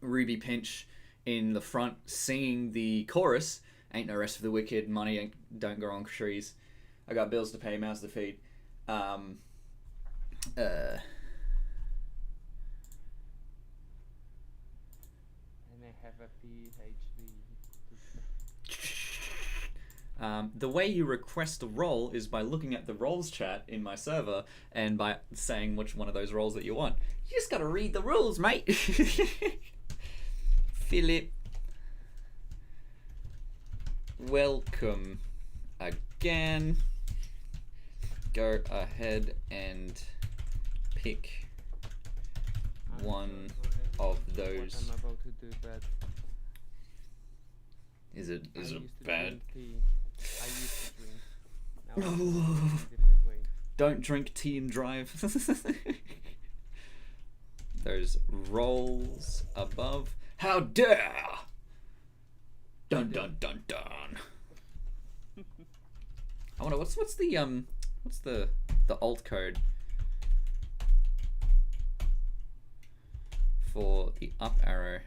Ruby Pinch in the front singing the chorus. Ain't no rest for the wicked, money don't grow on trees. I got bills to pay, mouths to feed. And
I have a PhD.
The way you request a role is by looking at the roles chat in my server and by saying which one of those roles that you want. You just gotta read the rules, mate. Philip, welcome again. Go ahead and pick one of those.
What I'm about to do, but
Is it
I used to
bad?
drink tea. I used to drink. Now I'm
Oh.
doing it in a different way.
Don't drink tea and drive. Those rolls above. How dare! Dun dun dun dun. I wonder what's the alt code for the up arrow,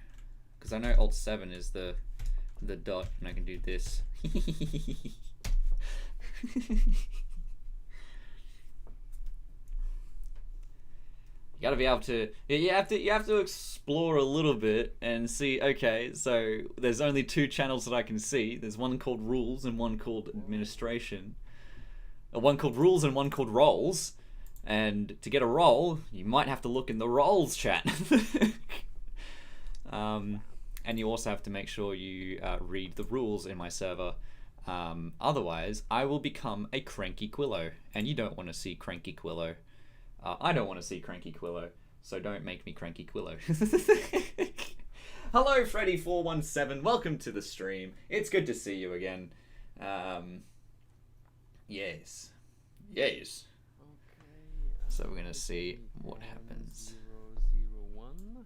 because I know alt 7 is the dot, and I can do this. You gotta be able to. You have to explore a little bit and see. Okay, so there's only two channels that I can see. There's one called rules and one called administration. One called rules and one called roles. And to get a role, you might have to look in the roles chat. And you also have to make sure you read the rules in my server. Otherwise, I will become a cranky Quillo, and you don't want to see cranky Quillo. I don't want to see cranky Quillo, so don't make me cranky Quillo. Hello, Freddy417. Welcome to the stream. It's good to see you again. Yes. Yes.
Okay.
So we're gonna see what happens.
001.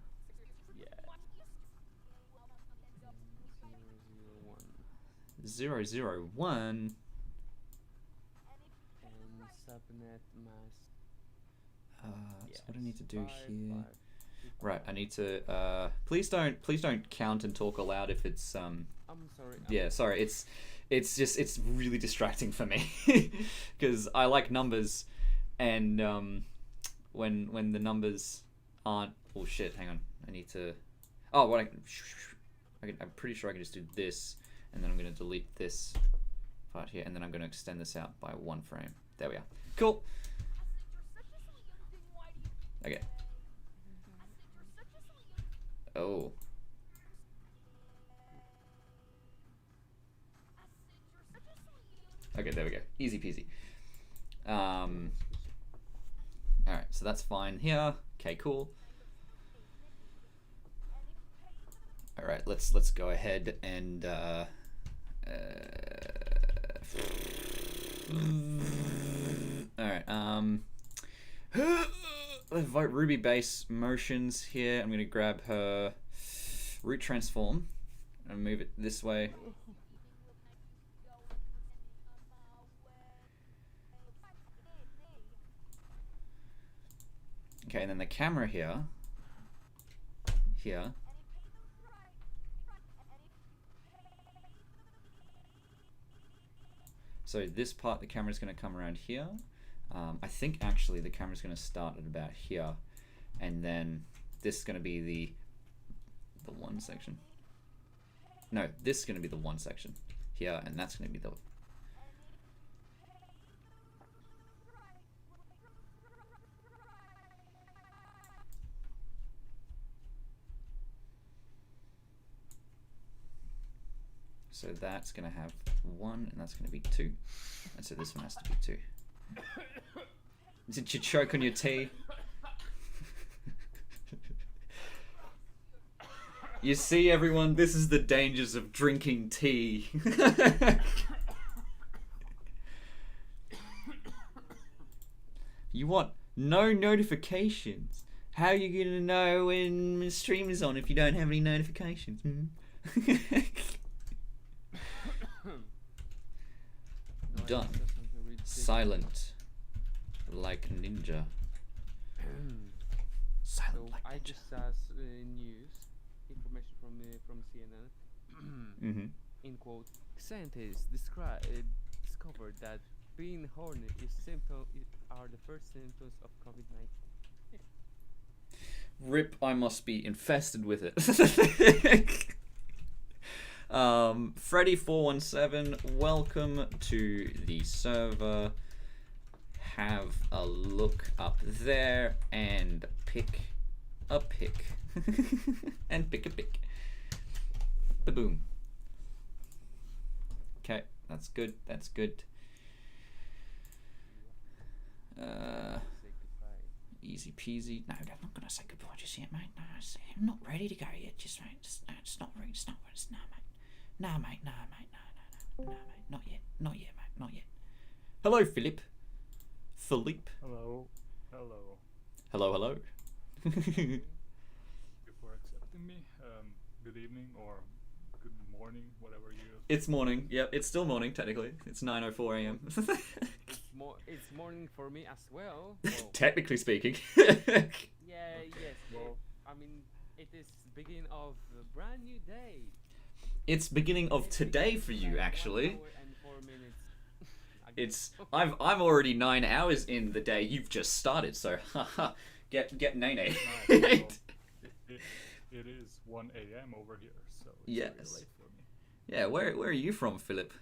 Yeah. 001.
001.
And subnet mask.
So what do I need to do
5,
here?
5, 2,
Right, I need to. Please don't count and talk aloud if it's
I'm sorry.
Yeah, sorry. It's really distracting for me because I like numbers, and when the numbers aren't. Oh shit! Hang on. I need to. Oh, what I'm pretty sure I can just do this, and then I'm gonna delete this part here, and then I'm gonna extend this out by 1 frame. There we are. Cool. Okay. Oh. Okay, there we go. Easy peasy. Alright, so that's fine here. Okay, cool. Alright, let's go ahead and Alright, let's vote Ruby base motions here. I'm gonna grab her root transform and move it this way. Okay, and then the camera here. So this part, the camera's going to come around here. I think actually the camera's going to start at about here, and then this is going to be the one section. No, this is going to be the one section here, and that's going to be the. So that's going to have 1, and that's going to be 2. And so this one has to be 2. Did you choke on your tea? You see, everyone, this is the dangers of drinking tea. You want no notifications. How are you going to know when the stream is on if you don't have any notifications? Done. Silent. Like a ninja. Silent
So
like
I
ninja.
just saw news information from CNN. In quote, scientists discovered that being horny are the first symptoms of COVID-19.
Rip, I must be infested with it. Freddy417, welcome to the server. Have a look up there and pick a pick. And pick a pick. Ba-boom. Okay, that's good, that's good.
Say goodbye.
Easy peasy. No, I'm not gonna say goodbye just yet, mate. No, I'm not ready to go yet. Just mate, no, it's not ready. It's not ready. No, mate. No, mate. No, mate. No, mate. Not yet. Not yet, mate. Not yet. Hello, Philip. Philippe.
Hello. Hello.
Hello, hello.
Thank you for accepting me. Good evening or good morning, whatever you.
It's morning. Yep, it's still morning technically. It's 9:04 a.m.
It's morning for me as well. Well,
Technically speaking.
yeah, yes.
Well,
I mean, it is beginning of a brand new day.
It's beginning of
It's
today
beginning
for
like
you,
1
actually.
hour and 4 minutes. I
It's
guess.
I'm already 9 hours in the day you've just started, so haha. Get nene.
nice. Well, it is 1 a.m. over here, so it's
Yes.
very late for me.
Yeah, where are you from, Philip?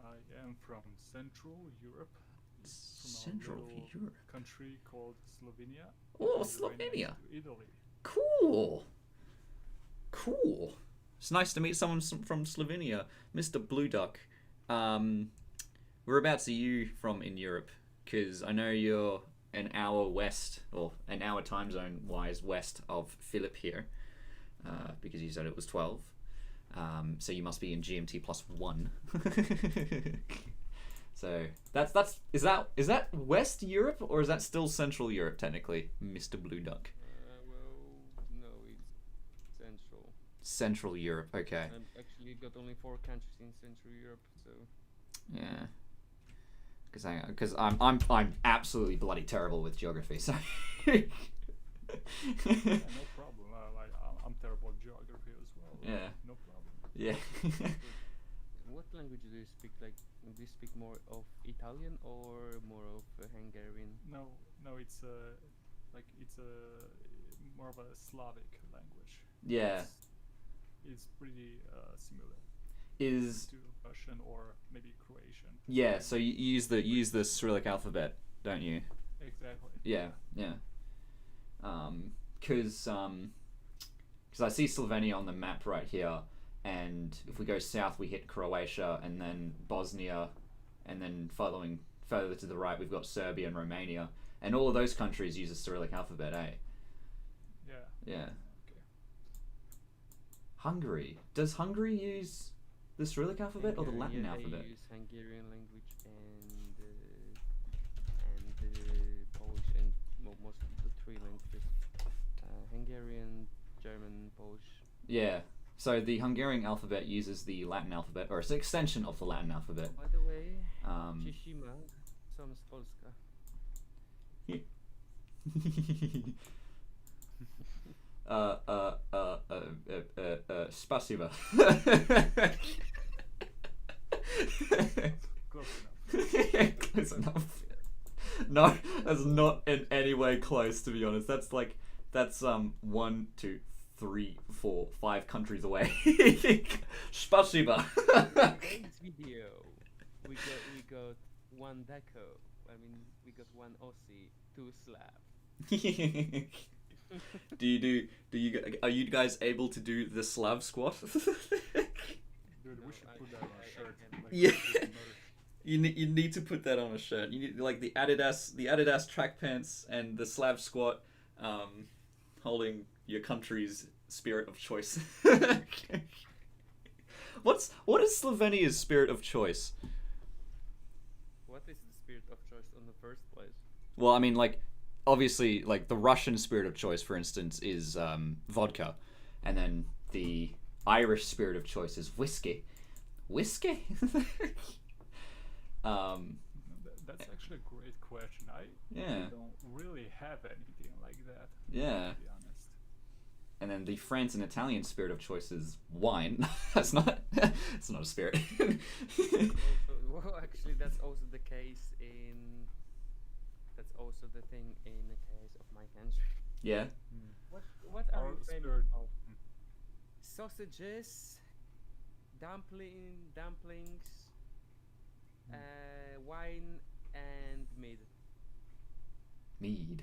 I am from Central Europe. From
Central
a little
Europe.
country called Slovenia.
Oh,
which is right next
Slovenia.
to Italy.
Cool. Cool. It's nice to meet someone from Slovenia, Mr. Blue Duck. Whereabouts are you from in Europe? Because I know you're an hour west, or an hour time zone wise west of Philip here, because you said it was 12. So you must be in GMT +1. So is that West Europe, or is that still Central Europe technically, Mr. Blue Duck?
Well, no, it's Central.
Central Europe, okay.
I've actually got only 4 countries in Central Europe, so.
Yeah. Because I'm absolutely bloody terrible with geography, so.
Yeah, no problem. I'm terrible at geography as well.
Yeah.
No problem.
Yeah.
What language do you speak? Like, do you speak more of Italian or more of Hungarian?
No, it's more of a Slavic language.
Yeah.
It's pretty similar
Is
to Russian or maybe Croatian.
yeah. So you use the Cyrillic alphabet, don't you?
Exactly.
Yeah. Because I see Slovenia on the map right here, and if we go south, we hit Croatia, and then Bosnia, and then following further to the right, we've got Serbia and Romania, and all of those countries use the Cyrillic alphabet, eh?
Yeah.
Yeah.
Okay.
Hungary. Does Hungary use The Cyrillic alphabet or the Latin
Hungarian,
alphabet?
They use Hungarian language and Polish and most of the three languages. Hungarian, German, Polish.
Yeah. So the Hungarian alphabet uses the Latin alphabet, or it's an extension of the Latin alphabet.
By the way,
Um,
Cieślima, som z Polska.
Spasiba.
Close enough.
Close enough. No, that's not in any way close, to be honest. That's 1, 2, 3, 4, 5 countries away. Spasiba.
Today's video, we got one Deco. I mean, we got one Aussie, 2 Slav.
Are you guys able to do the Slav squat?
Dude, we
No,
should
I-
put that on
I-
a
I
shirt.
can't.
Like,
Yeah.
with the merch.
You need to put that on a shirt. You need like the Adidas track pants and the Slav squat, holding your country's spirit of choice. What is Slovenia's spirit of choice?
What is the spirit of choice in the first place?
Well, I mean, like, obviously, like the Russian spirit of choice, for instance, is vodka, and then the Irish spirit of choice is whiskey. Whiskey.
That's actually a great question. I
Yeah.
don't really have anything like that.
Yeah.
To be honest.
And then the France and Italian spirit of choice is wine. That's not. It's not a spirit.
Well, actually, that's also the case in. That's also the thing in the case of my country.
Yeah.
What are
Our
you famous
spirit-
of? Sausages, dumplings, wine, and mead.
Mead.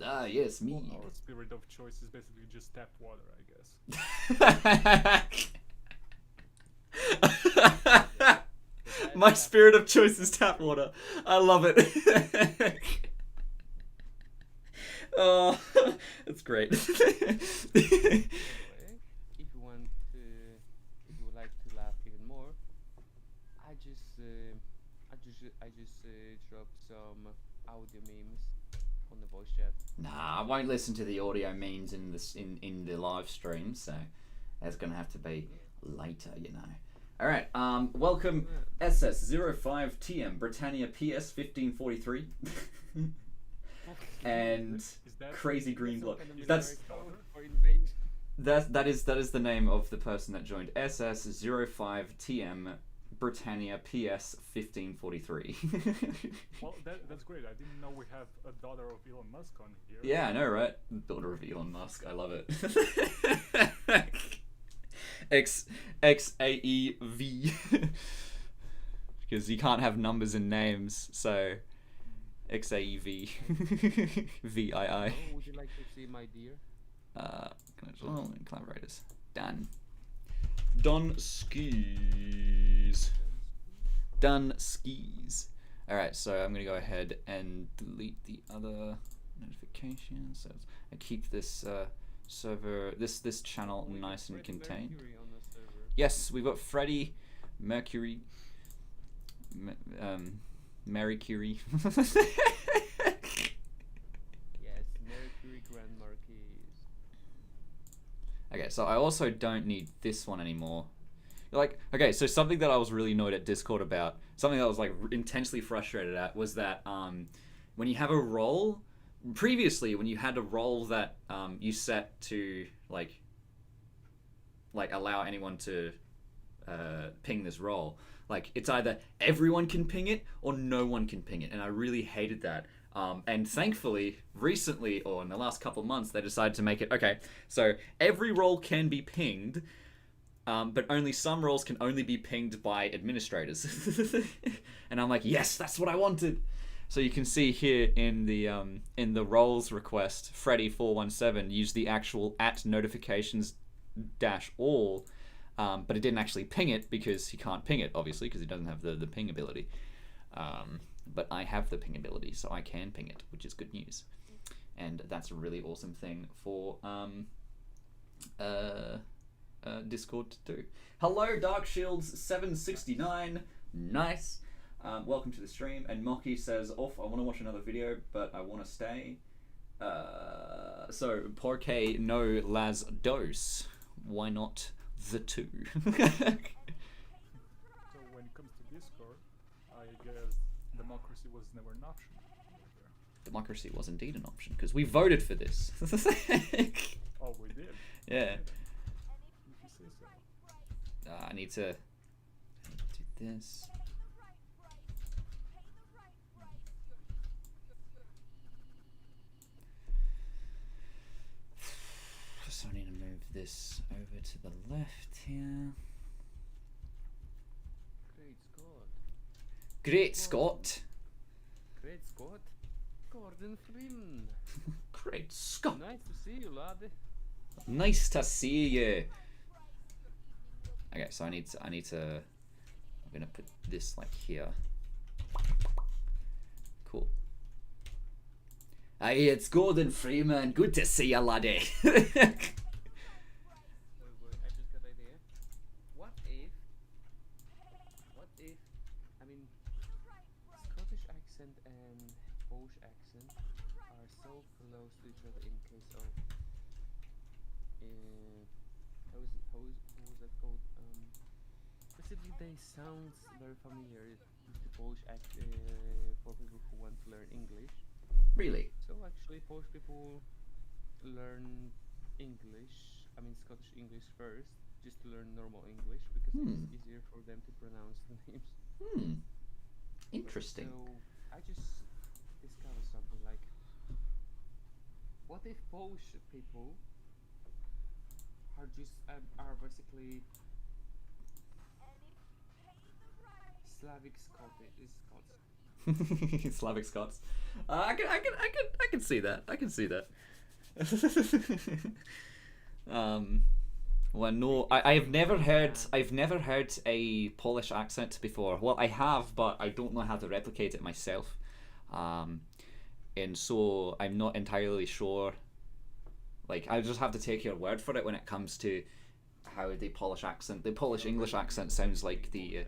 Ah, yes, mead.
Well, our spirit of choice is basically just tap water, I guess.
My spirit of choice is tap water. I love it. Oh, that's great.
Anyway, if you want to, if you would like to laugh even more, I just dropped some audio memes on the voice chat.
Nah, I won't listen to the audio memes in the live stream, so that's gonna have to be later, you know. All right, welcome SS05TM Britannia PS 1543 and
Is that
Crazy Green
Some
Block.
kind of
That's
military code for invasion.
that is the name of the person that joined SS05TM Britannia PS 1543.
Well, that's great. I didn't know we have a daughter of Elon Musk on here.
Yeah, I know, right? Daughter of Elon Musk. I love it. XAEV. Because you can't have numbers in names, so XAEV. VII.
Oh, would you like to see my deer?
Collaborators. Done. Don Skis. Done skis. Alright, so I'm gonna go ahead and delete the other notifications. So I keep this server, this channel
We got
nice and
Freddie
contained.
Mercury on the server.
Yes, we've got Freddie Mercury, Mary Curie.
Yes, Mercury Grand Marquis.
Okay, so I also don't need this one anymore. Like, okay, so something that I was really annoyed at Discord about, something that I was like intensely frustrated at, was that when you have a role, previously when you had a role that you set to like allow anyone to ping this role, like it's either everyone can ping it or no one can ping it, and I really hated that. And thankfully, recently, or in the last couple of months, they decided to make it, okay, so every role can be pinged, but only some roles can only be pinged by administrators. And I'm like, yes, that's what I wanted. So you can see here in the roles request, Freddy417 used the actual @notifications-all, but it didn't actually ping it because he can't ping it, obviously, because he doesn't have the ping ability. But I have the ping ability, so I can ping it, which is good news. And that's a really awesome thing for Discord too. Hello, Dark Shields 769. Nice. Welcome to the stream. And Mocky says, "Off. I want to watch another video, but I want to stay." So porque no las dos? Why not the two?
So when it comes to Discord, I guess democracy was never an option.
Democracy was indeed an option because we voted for this.
Oh, we did.
Yeah.
If you say so.
I need to do this. So I need to move this over to the left here.
Great Scott.
Great Scott.
Great Scott. Gordon Freeman.
Great Scott.
Nice to see you, laddie.
Nice to see you. Okay, so I need to. I'm gonna put this like here. Cool. Hey, it's Gordon Freeman. Good to see you, laddie.
Wait, I just got an idea. What if, I mean, Scottish accent and Polish accent are so close to each other in case of, how was that called? Basically, they sound very familiar with the Polish for people who want to learn English.
Really?
So actually, Polish people learn English, I mean Scottish English first, just to learn normal English because it's easier for them to pronounce the names.
Interesting.
So I just discovered something like, what if Polish people are just are basically Slavic Scots?
Slavic Scots. I can see that. I can see that. Well, no, I've never heard a Polish accent before. Well, I have, but I don't know how to replicate it myself. And so I'm not entirely sure. Like, I just have to take your word for it when it comes to how the Polish English accent sounds like the.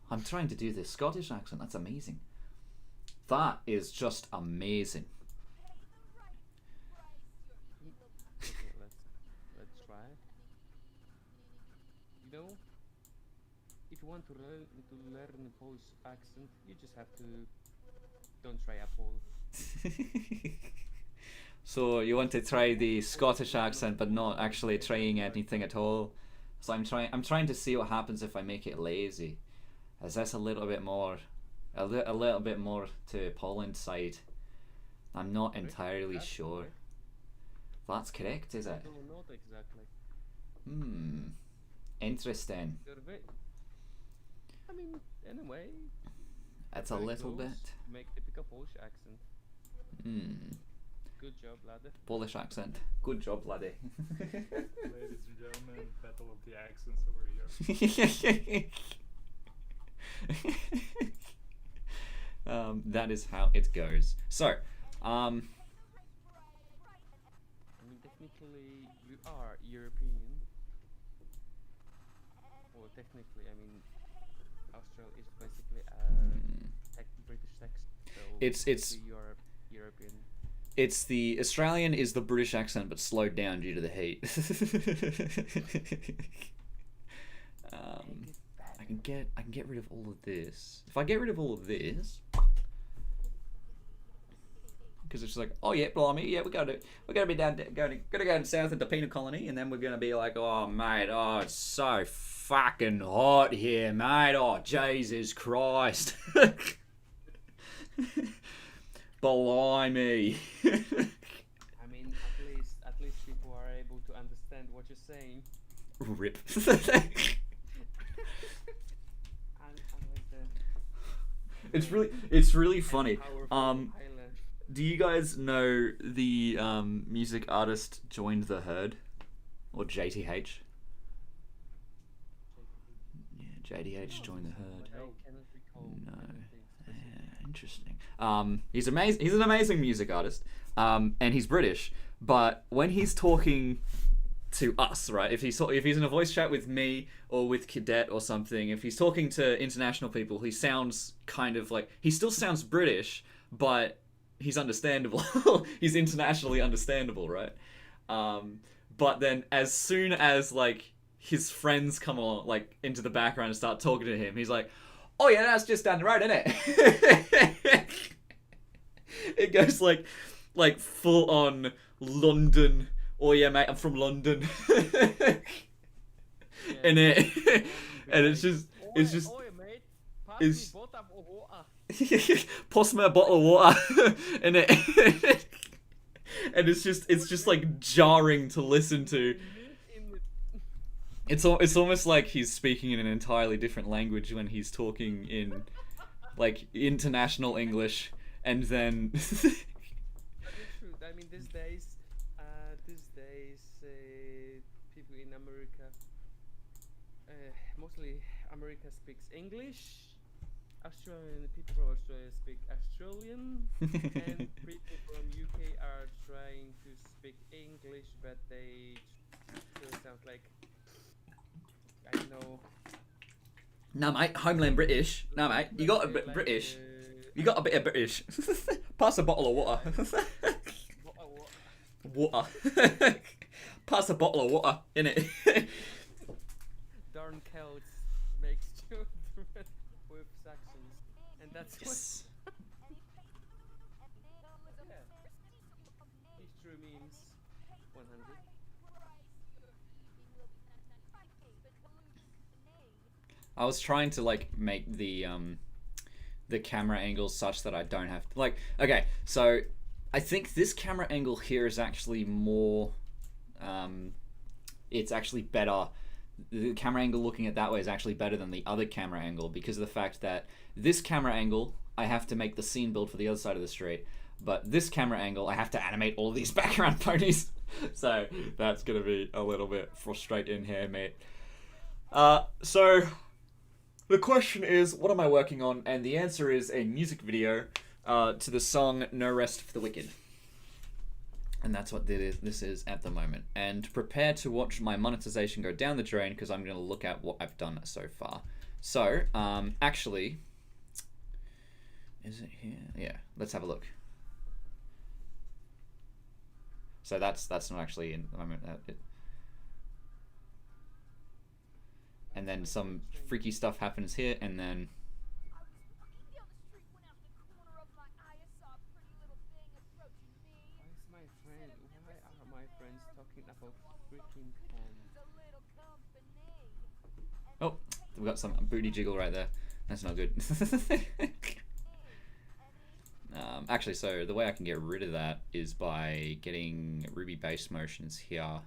I'm trying to do the Scottish accent. That's amazing. That is just amazing.
Okay, let's try. You know, if you want to learn the Polish accent, you just have to don't try Apple.
So you want to try the Scottish accent, but not actually trying anything at all. So I'm trying to see what happens if I make it lazy. Is this a little bit more to Poland's side? I'm not entirely
That's
sure.
correct.
That's correct, is it?
No, not exactly.
Interesting.
They're I mean, anyway.
It's a
very
little
close.
bit.
Make typical Polish accent. Good job, laddie.
Polish accent. Good job, laddie.
Ladies and gentlemen, battle of the accents over here.
That is how it goes. So,
I mean, technically, we are European. Well, technically, I mean, Austral is basically a British text. So
It's-
technically you are European.
it's the Australian is the British accent, but slowed down due to the heat. I can get rid of all of this. If I get rid of all of this, because it's like, oh yeah, blimey, yeah, we're gonna be gonna go down south at the penal colony, and then we're gonna be like, oh mate, oh it's so fucking hot here, mate. Oh Jesus Christ, blimey.
I mean, at least people are able to understand what you're saying.
Rip. It's really funny. Do you guys know the music artist Joined the Herd, or JTH? Yeah, JTH Joined the Herd.
I cannot recall.
No.
anything
Yeah,
specific.
interesting. He's amazing. He's an amazing music artist, and he's British. But when he's talking to us, right? If he's in a voice chat with me or with Cadet or something, if he's talking to international people, he sounds kind of like, he still sounds British, but he's understandable. He's internationally understandable, right? But then as soon as like his friends come on like into the background and start talking to him, he's like, "Oh yeah, that's just down the road, isn't it?" It goes like full on London. Oh yeah, mate, I'm from London. And it's just
Oi, mate, pass
it's-
me bottom of water.
Pass me a bottle of water. And and it's just like jarring to listen to. It's almost like he's speaking in an entirely different language when he's talking in like international English, and then
But it's true. I mean, these days, people in America, mostly America speaks English. People from Australia speak Australian, and people from UK are trying to speak English, but they still sound like, I don't know.
nah, mate, homeland British. Nah, mate, you got a bit
like,
British. You got a bit of British. Pass a bottle of water. Water. Pass a bottle of water, innit?
Darn cows makes children with Saxons, and that's
Yes.
what. Yeah. These true memes. 100.
I was trying to like make the camera angles such that I don't have to, like, okay, so I think this camera angle here is actually more it's actually better. The camera angle looking at that way is actually better than the other camera angle because of the fact that this camera angle I have to make the scene build for the other side of the street, but this camera angle I have to animate all of these background ponies. So that's gonna be a little bit frustrating here, mate. So the question is, what am I working on? And the answer is a music video to the song No Rest for the Wicked. And that's what this is at the moment. And prepare to watch my monetization go down the drain because I'm going to look at what I've done so far. So, actually, is it here? Yeah, let's have a look. So that's not actually in the moment. And then some freaky stuff happens here, and then
Why are my friends talking about freaking pants?
oh, we got some booty jiggle right there. That's not good. Actually, so the way I can get rid of that is by getting Ruby base motions here,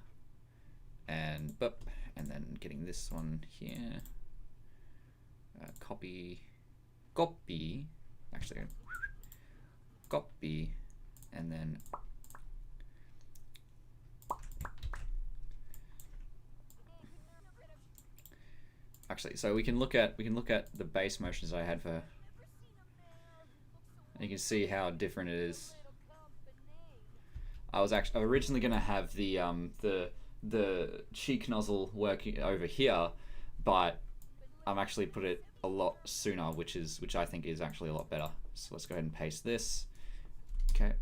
and then getting this one here. Copy, actually, copy, and then actually, so we can look at the base motions I had for. And you can see how different it is. I was actually originally gonna have the cheek nozzle working over here, but I'm actually put it a lot sooner, which I think is actually a lot better. So let's go ahead and paste this. Okay,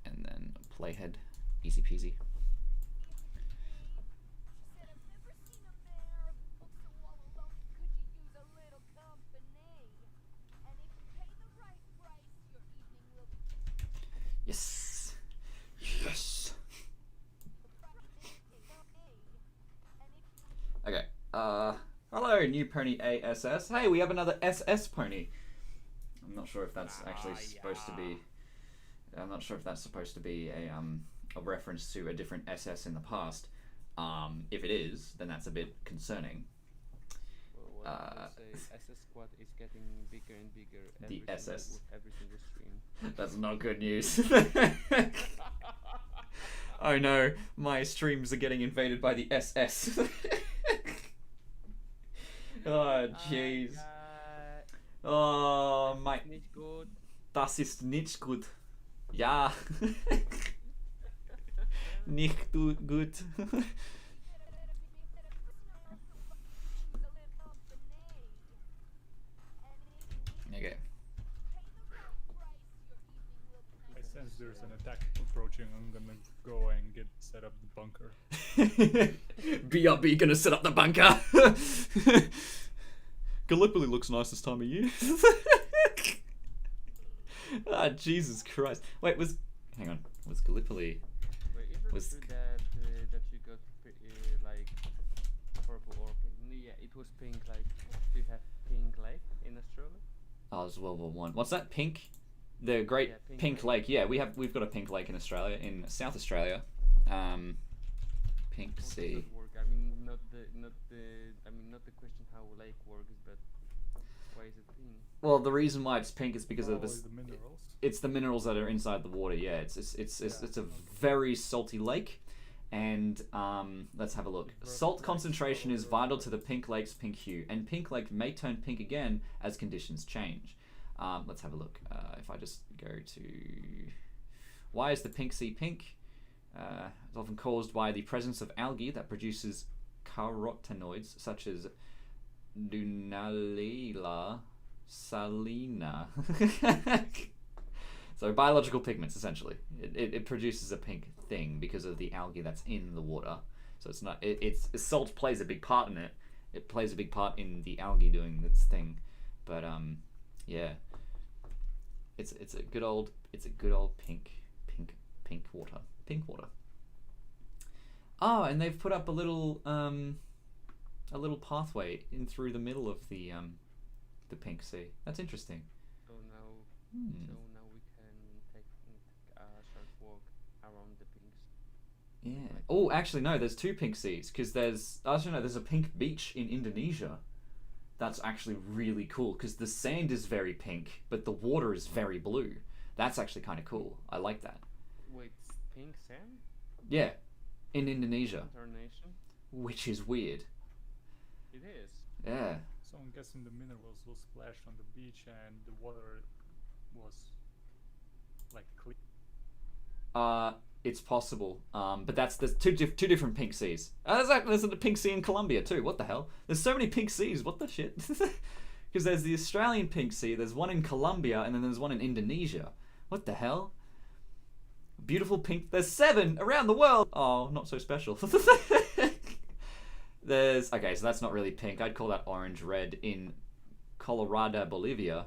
and then playhead, easy peasy. Yes. Yes. Okay. Hello, new pony ASS. Hey, we have another SS pony. I'm not sure if that's actually supposed to be. I'm not sure if that's supposed to be a reference to a different SS in the past. If it is, then that's a bit concerning.
Well, what can I say? SS Squad is getting bigger and bigger
The SS.
with every single stream.
That's not good news. Oh no, my streams are getting invaded by the SS. Oh jeez. Oh my.
Nicht gut.
Das ist nicht gut. Ja. Nicht gut. Okay.
I sense there's an attack approaching. I'm gonna go and set up the bunker.
BRB gonna set up the bunker. Gallipoli looks nice this time of year. Ah, Jesus Christ. Wait, hang on. Was Gallipoli?
Wait, is it
Was-
true that you got like purple or pink? No, yeah, it was pink. Like, do you have pink lake in Australia?
Oh, it was World War One. What's that? Pink? The Great
Yeah, Pink
Pink
Lake.
Lake. Yeah, we've got a pink lake in Australia, in South Australia. Pink
How does
Sea.
that work? I mean, not the question how lake works, but why is it pink?
Well, the reason why it's pink is because of
Probably
this.
the minerals.
It's the minerals that are inside the water. Yeah, it's a very salty lake, and let's have a look. Salt concentration is vital to the pink lake's pink hue, and pink lake may turn pink again as conditions change. Let's have a look. If I just go to why is the pink sea pink? It's often caused by the presence of algae that produces carotenoids such as Dunalila salina. So biological pigments, essentially. It produces a pink thing because of the algae that's in the water. So it's not. Salt plays a big part in it. It plays a big part in the algae doing its thing. But yeah, it's a good old pink water. Pink water. Oh, and they've put up a little pathway in through the middle of the pink sea. That's interesting.
So now,
Hmm.
we can take a short walk around the pinks.
Yeah. Oh, actually, no. There's two pink seas because there's. I don't know. There's a pink beach in Indonesia. That's actually really cool because the sand is very pink, but the water is very blue. That's actually kind of cool. I like that.
Wait, pink sand?
Yeah, in Indonesia,
Internation?
which is weird.
It is.
Yeah.
So I'm guessing the minerals will splash on the beach and the water was like clean.
It's possible. But there's two different pink seas. There's a pink sea in Colombia too. What the hell? There's so many pink seas. What the shit? Because there's the Australian pink sea. There's one in Colombia, and then there's one in Indonesia. What the hell? Beautiful pink. There's 7 around the world. Oh, not so special. Okay, so that's not really pink. I'd call that orange red in Colorado, Bolivia.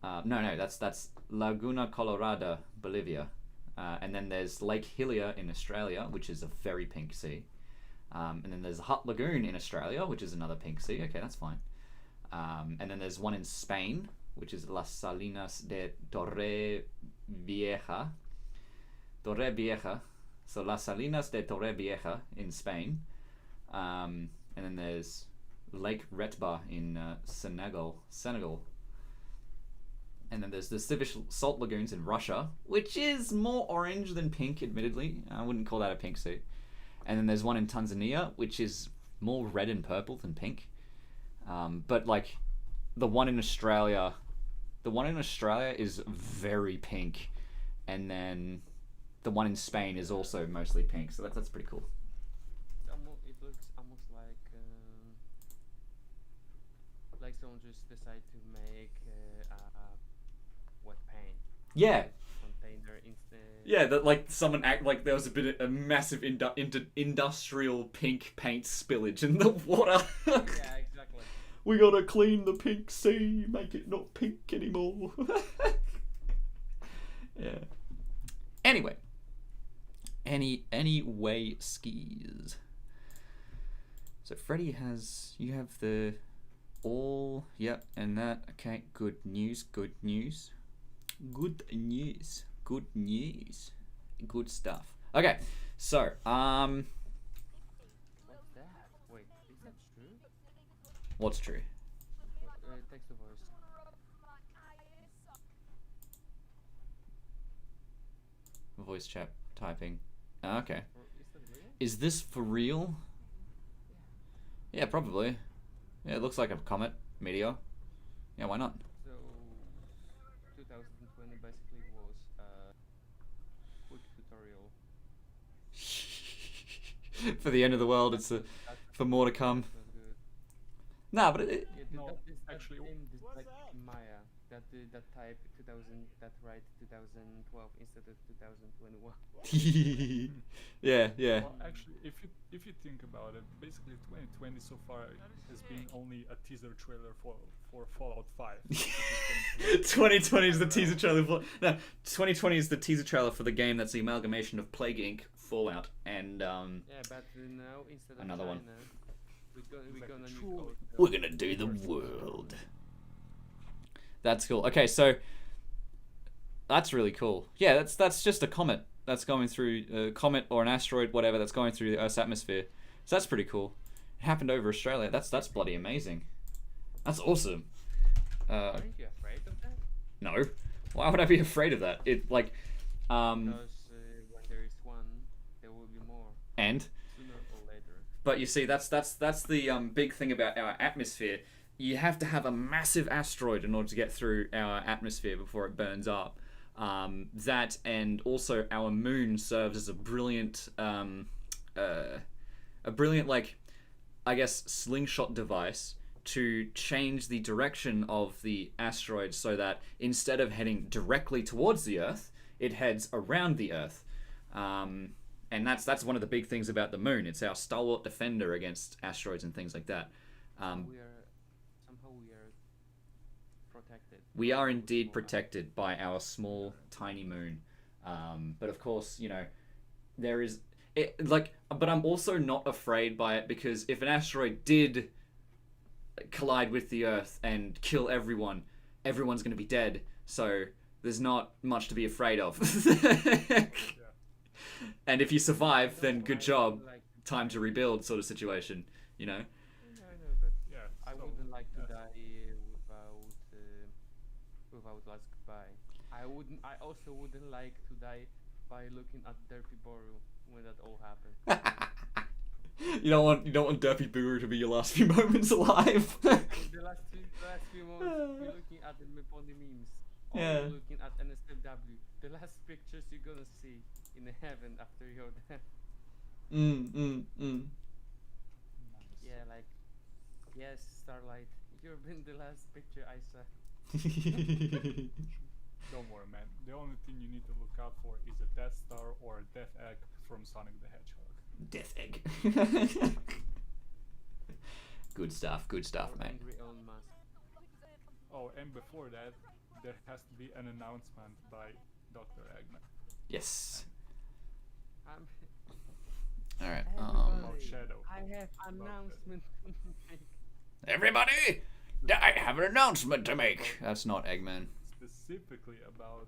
No, that's Laguna Colorada, Bolivia. And then there's Lake Hillier in Australia, which is a very pink sea. And then there's Hutt Lagoon in Australia, which is another pink sea. Okay, that's fine. And then there's one in Spain, which is Las Salinas de Torrevieja. Torrevieja. So Las Salinas de Torrevieja in Spain. And then there's Lake Retba in Senegal. And then there's the Sivish Salt Lagoons in Russia, which is more orange than pink, admittedly. I wouldn't call that a pink sea. And then there's one in Tanzania, which is more red and purple than pink. But like the one in Australia is very pink. And then the one in Spain is also mostly pink. So that's pretty cool.
It looks almost like someone just decided to make wet paint
Yeah.
container instead.
Yeah, that like someone act like there was a massive industrial pink paint spillage in the water.
Yeah, exactly.
We gotta clean the pink sea, make it not pink anymore. Yeah. Anyway, anyway, skis. So Freddie you have the all, yep, and that. Okay, good news. Good stuff. Okay, so
What's that? Wait, is that true?
what's true?
Text to voice.
Voice chat typing. Okay.
Or is that real?
Is this for real? Yeah, probably. Yeah, it looks like a comet, meteor. Yeah, why not?
So 2020 basically was a quick tutorial.
For the end of the world, it's
That's-
for more to come.
that was good.
Nah, but it,
Yeah,
No,
that is
actually,
that same this like Maya that type 2000 that write 2012 instead of 2021.
yeah, yeah.
well, actually, if you think about it, basically 2020 so far has been only a teaser trailer for Fallout 5. which is going to
2020 is the teaser trailer for no. 2020 is the teaser trailer for the game that's the amalgamation of Plague Inc., Fallout, and
Yeah, but now instead of
Another one.
China, we're
Exactly.
gonna
Truly.
nuke
we're gonna do the world. That's cool. Okay, so that's really cool. Yeah, that's just a comet that's going through a comet or an asteroid, whatever, that's going through the Earth's atmosphere. So that's pretty cool. It happened over Australia. That's bloody amazing. That's awesome.
Aren't you afraid of that?
No, why would I be afraid of that? It like,
Because when there is one, there will be more
and
sooner or later.
but you see, that's the big thing about our atmosphere. You have to have a massive asteroid in order to get through our atmosphere before it burns up. That and also our moon serves as a brilliant like, I guess, slingshot device to change the direction of the asteroid so that instead of heading directly towards the Earth, it heads around the Earth. And that's one of the big things about the moon. It's our stalwart defender against asteroids and things like that.
Somehow we are protected.
We are
by our
indeed
small
protected by our small, tiny moon. But of course, you know, there is it like. But I'm also not afraid by it because if an asteroid did collide with the Earth and kill everyone, everyone's going to be dead. So there's not much to be afraid of. And if you survive, then good job.
Like,
Time to rebuild, sort of situation. You know.
I know, but
yeah.
I
so,
wouldn't like to
yes.
die without last goodbye. I also wouldn't like to die by looking at Derpy Boru when that all happened.
You don't want Derpy Booer to be your last few moments alive.
The last few moments, you're looking at the Meponi memes. Or
Yeah.
you're looking at NSFW. The last pictures you're gonna see in the heaven after your death.
Nice.
Yeah, like, yes, Starlight, you've been the last picture I saw.
Don't worry, man. The only thing you need to look out for is a Death Star or a Death Egg from Sonic the Hedgehog.
Death egg. Good stuff,
Or
mate.
Angry Elon Musk.
Oh, and before that, there has to be an announcement by Dr. Eggman
Yes.
I'm
Alright.
Everybody.
Shadow.
I have announcement to make.
Everybody, I have an announcement to make. That's not Eggman.
Specifically about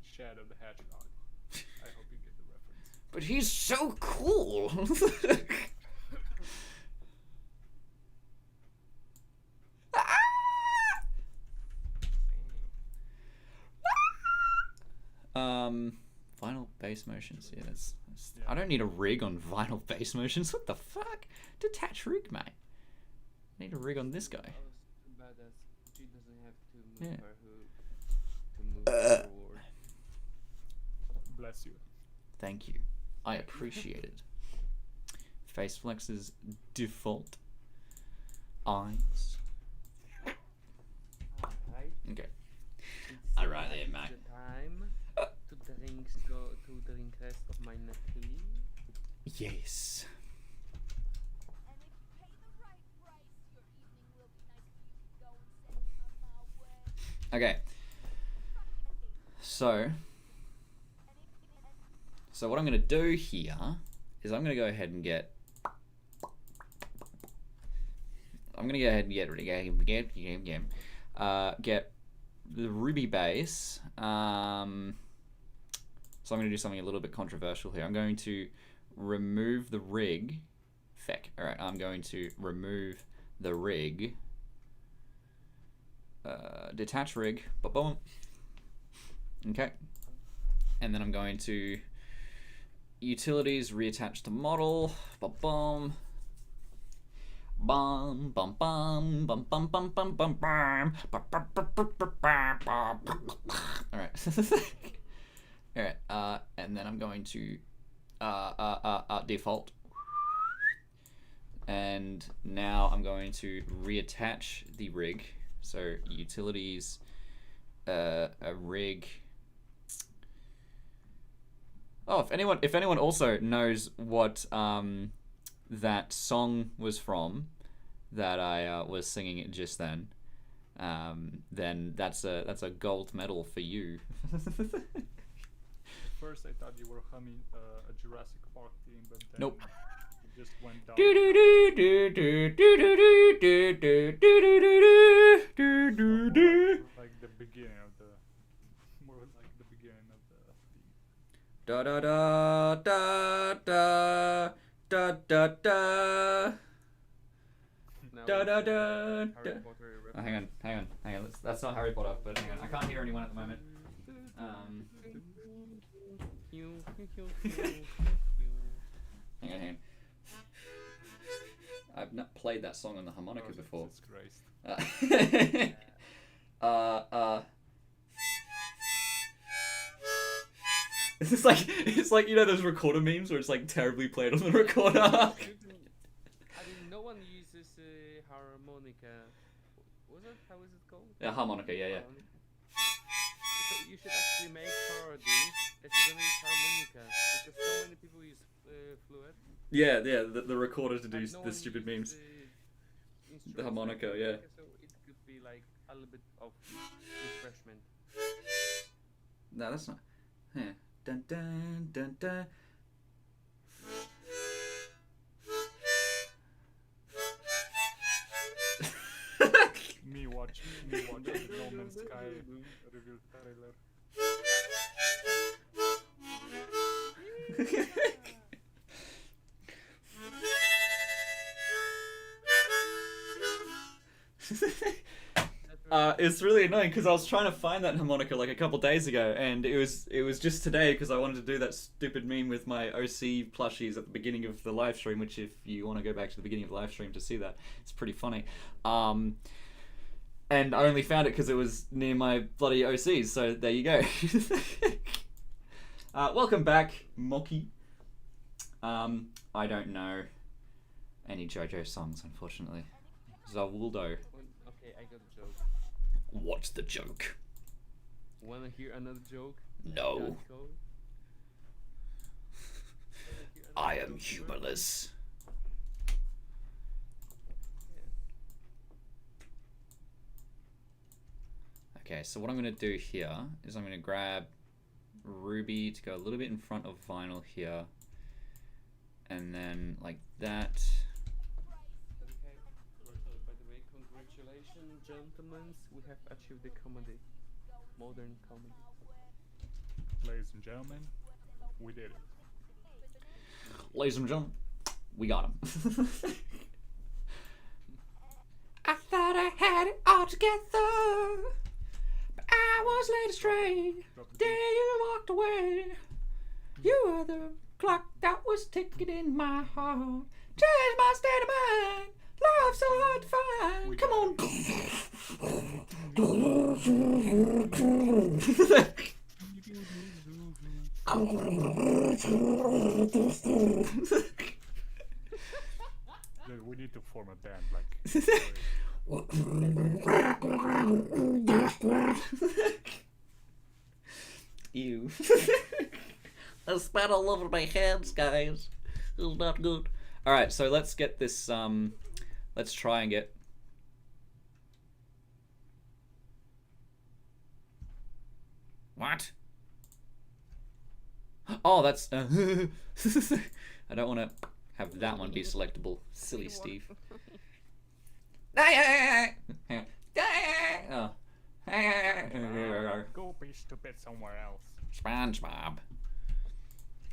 Shadow the Hedgehog. I hope you get the reference.
But he's so cool. Vinyl bass motions. Yeah, that's I don't need a rig on vinyl bass motions. What the fuck? Detach rig, mate. I need a rig on this guy.
Oh, it's too bad that she doesn't have to move
Yeah.
her hook to move forward.
Bless you.
Thank you. I appreciate it. Face flexes default. Eyes.
Alright.
Okay.
It's
Alright then, mate.
the time to drink rest of my tea.
Yes.
And if you pay the right price, your evening will be nice for you to go and send it on my way.
Okay. So what I'm going to do here is I'm going to go ahead and get get the Ruby bass. So I'm going to do something a little bit controversial here. I'm going to remove the rig. Feck. All right, I'm going to remove the rig. Detach rig. Boom. Okay. And then I'm going to utilities, reattach to model. Boom. Bum bum bum bum bum bum bum bum bum. All right. All right. And then I'm going to default. And now I'm going to reattach the rig. So utilities, a rig. Oh, if anyone also knows what that song was from that I was singing it just then that's a gold medal for you.
First, I thought you were humming a Jurassic Park theme, but then
Nope.
it just went down. Like the beginning of the, more like the beginning of the theme.
Da da da da da da da da
Now
da
it's,
da da.
Harry Potter
Oh, hang on. That's not Harry Potter, but hang on. I can't hear anyone at the moment. Hang on. I've not played that song on the harmonica
Oh,
before.
Jesus Christ.
It's like you know those recorder memes where it's like terribly played on the recorder.
I mean, no one uses harmonica. Was it? How is it called?
Yeah, harmonica. Yeah.
So you should actually make parody that you're gonna use harmonica because so many people use fluid.
Yeah. The recorder to do
and no
the
one
stupid
uses,
memes.
instruments
The harmonica,
like
yeah.
So it could be like a little bit of refreshment.
No, that's not. Yeah. Dun dun dun dun.
Me watching the No Man's Sky review trailer.
It's really annoying because I was trying to find that harmonica like a couple days ago, and it was just today because I wanted to do that stupid meme with my OC plushies at the beginning of the live stream. Which, if you want to go back to the beginning of the live stream to see that, it's pretty funny. And I only found it because it was near my bloody OCs. So there you go. Welcome back, Moki. I don't know any JoJo songs, unfortunately. Zawuldo.
Okay, I got a joke.
What's the joke?
Wanna hear another joke?
No.
That code? Wanna hear
I
another
am
joke, bro?
humorless. Okay, so what I'm going to do here is I'm going to grab Ruby to go a little bit in front of Vinyl here. And then like that.
Okay. By the way, congratulations, gentlemen. We have achieved the comedy. Modern comedy.
Ladies and gentlemen, we did it.
Ladies and gentlemen, we got him. I thought I had it all together, but I was led astray.
Drop the
The day you walked away, you were the clock that was ticking in my heart. Change my state of mind. Love's so hard to find. Come on.
Dude, we need to form a band, like.
Ew. I spat all over my hands, guys. It was not good. Alright, so let's get this, let's try and get... What? Oh, that's... I don't want to have that one be selectable. Silly Steve. Oh.
Go be stupid somewhere else.
SpongeBob.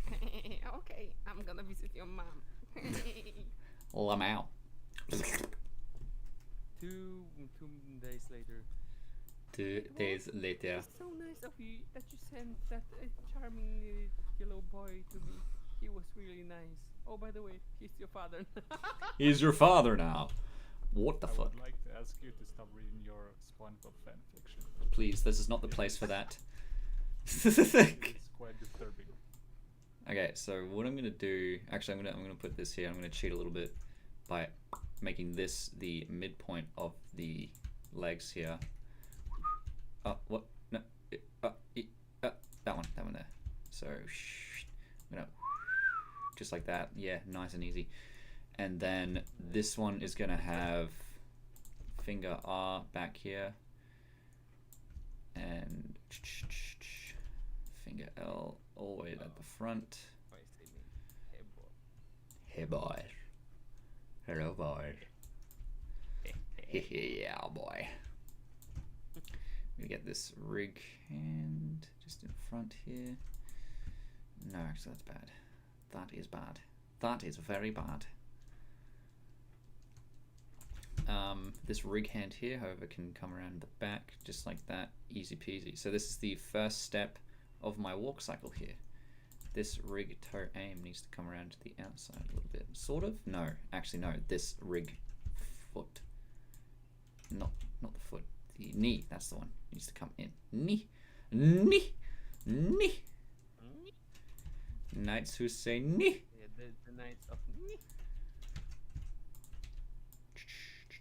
Okay, I'm gonna visit your mom.
Lamau.
2 days later.
2 days later.
It's so nice of you that you sent that charming yellow boy to me. He was really nice. Oh, by the way, he's your father.
He's your father now. What the
I
fuck?
would like to ask you to stop reading your SpongeBob fanfiction.
Please, this is not the place for that.
It's quite disturbing.
Okay, so what I'm gonna do? Actually, I'm gonna put this here. I'm gonna cheat a little bit. by making this the midpoint of the legs here. What? No. That one there. So, I'm gonna just like that. Yeah, nice and easy. And then this one is gonna have finger R back here, and finger L all the way at the front.
Why say me? Hey boy.
Hey boy. Hello boy. Yeah boy. I'm gonna get this rig hand just in front here. No, actually that's bad. That is bad. That is very bad. This rig hand here, however, can come around the back just like that, easy peasy. So this is the first step of my walk cycle here. This rig toe aim needs to come around to the outside a little bit. Sort of? No, actually no, this rig foot. Not the foot. The knee, that's the one. Needs to come in. Knee. Knee. Knee. Knights who say knee.
Yeah, the Knights of Ni.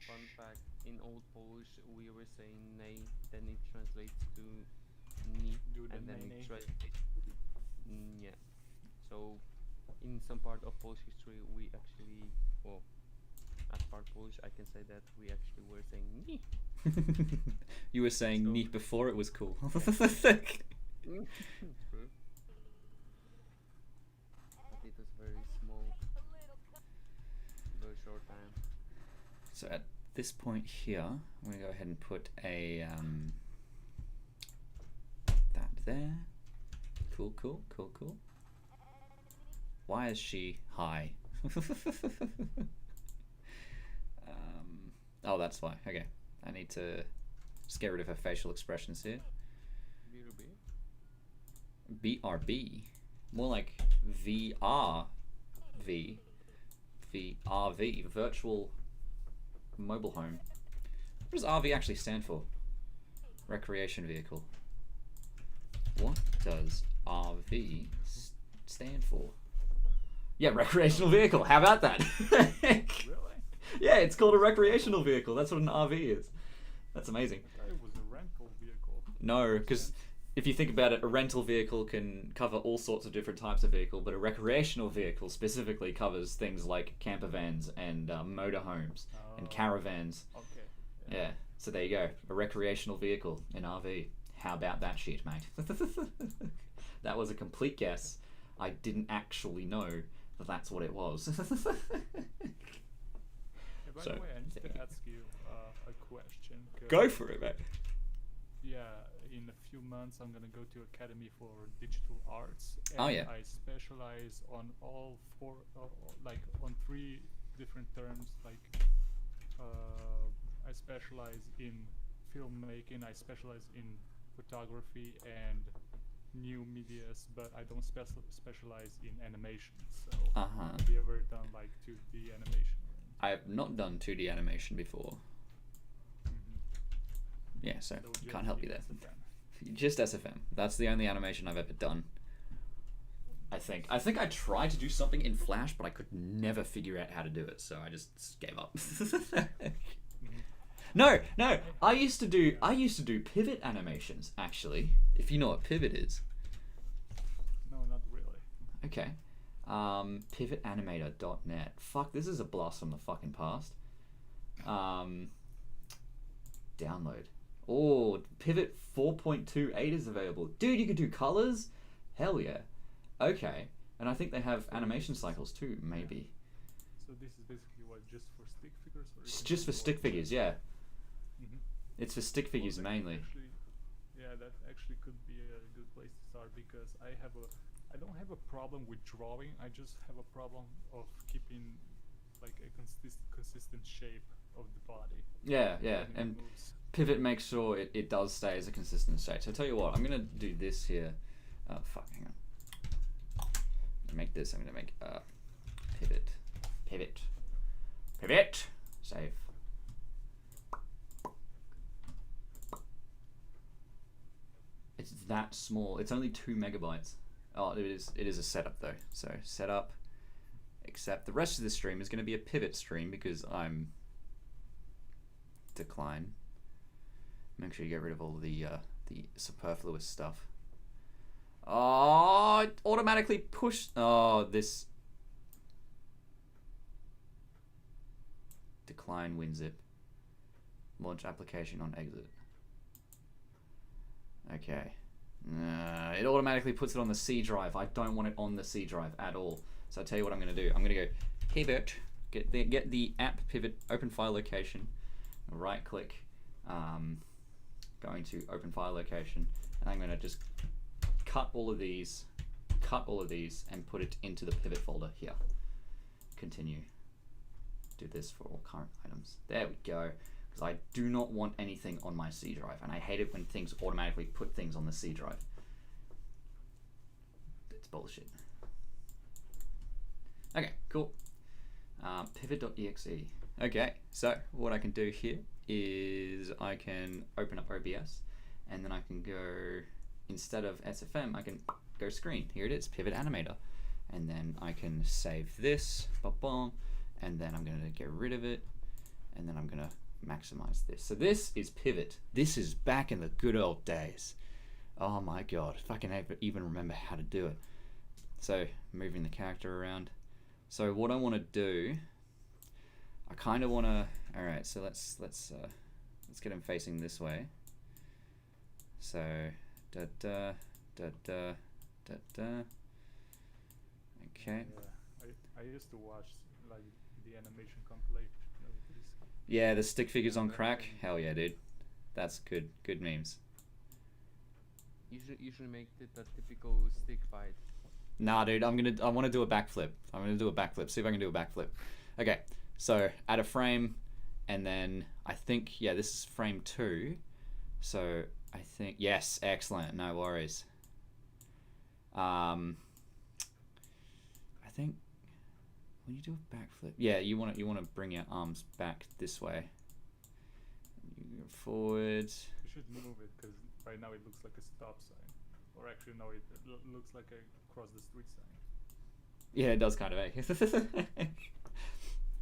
Fun fact, in Old Polish we were saying nay, then it translates to ni,
Do the
and then
nay-nay.
it translates to nya. So, in some part of Polish history we actually, well, as part Polish I can say that we actually were saying ni.
You were saying
So-
knee before it was cool.
True. But it was very small, very short time.
So at this point here, I'm gonna go ahead and put a that there. Cool, cool, cool, cool. Why is she high? Oh, that's why. Okay, I need to just get rid of her facial expressions here.
BRB.
BRB, more like VRV, VRV, virtual mobile home. What does RV actually stand for? Recreation vehicle. What does RV stand for? Yeah, recreational vehicle. How about that?
Really?
Yeah, it's called a recreational vehicle. That's what an RV is. That's amazing.
I thought it was a rental vehicle.
No, because if you think about it, a rental vehicle can cover all sorts of different types of vehicle, but a recreational vehicle specifically covers things like camper vans and motorhomes and
Oh,
caravans.
Okay.
Yeah, so there you go. A recreational vehicle, an RV. How about that shit, mate? That was a complete guess. I didn't actually know that that's what it was.
Hey, by
So,
the way, I need
there
to
you go.
ask you a question. 'Cause,
Go for it, mate.
Yeah, in a few months I'm gonna go to Academy for Digital Arts. And
Oh, yeah.
I specialize on all four, like on 3 different terms. Like, I specialize in filmmaking, I specialize in photography and new medias, but I don't specialize in animation. So,
Uh-huh.
have you ever done like 2D animation?
I have not done 2D animation before. Yeah, so
So
can't help you there.
SFM.
Just SFM. That's the only animation I've ever done. I think I tried to do something in Flash, but I could never figure out how to do it, so I just gave up. No, I used to do pivot animations, actually. If you know what pivot is.
No, not really.
Okay. Pivotanimator.net. Fuck, this is a blast from the fucking past. Download. Oh, Pivot 4.28 is available. Dude, you could do colors? Hell yeah. Okay. And I think they have animation cycles too, maybe.
So this is basically what, just for stick figures? Or you
It's
can
just
do
for
more
stick
than
figures,
that?
yeah.
Mhm.
It's for stick figures
Well, that
mainly.
actually- yeah, that actually could be a good place to start because I don't have a problem with drawing. I just have a problem of keeping like a consistent shape of the body.
Yeah, yeah.
when it
And
moves.
Pivot makes sure it does stay as a consistent state. So I'll tell you what, I'm going to do this here. Oh, fuck, hang on. To make this, I'm going to make pivot. Save. It's that small. It's only 2 megabytes. Oh, it is a setup though. So setup. Except the rest of the stream is going to be a pivot stream because I'm decline. Make sure you get rid of all the superfluous stuff. Oh, it automatically pushed. Oh, this decline WinZip. Launch application on exit. Okay. It automatically puts it on the C drive. I don't want it on the C drive at all. So I'll tell you what I'm going to do. I'm going to go pivot, get the app pivot open file location, right click, going to open file location, and I'm going to just cut all of these, and put it into the pivot folder here. Continue. Do this for all current items. There we go. Because I do not want anything on my C drive, and I hate it when things automatically put things on the C drive. It's bullshit. Okay, cool. Pivot.exe. Okay, so what I can do here is I can open up OBS, and then I can go, instead of SFM, I can go screen. Here it is, Pivot Animator. And then I can save this, and then I'm going to get rid of it, and then I'm going to maximize this. So this is Pivot. This is back in the good old days. Oh my god, if I can even remember how to do it. So moving the character around. So what I want to do, I kind of want to. All right, so let's get him facing this way. So da da da da da da. Okay.
Yeah, I used to watch like the animation compilation of this.
Yeah, the stick figures on crack. Hell yeah, dude. That's good. Good memes.
You should make it a typical stick fight.
Nah, dude. I want to do a backflip. I'm gonna do a backflip. See if I can do a backflip. Okay. So add a frame, and then I think this is frame 2. So I think yes, excellent. No worries. I think when you do a backflip, you want to bring your arms back this way. You go forwards.
You should move it because right now it looks like a stop sign, or actually no, it looks like a cross the street sign.
Yeah, it does kind of. Eh?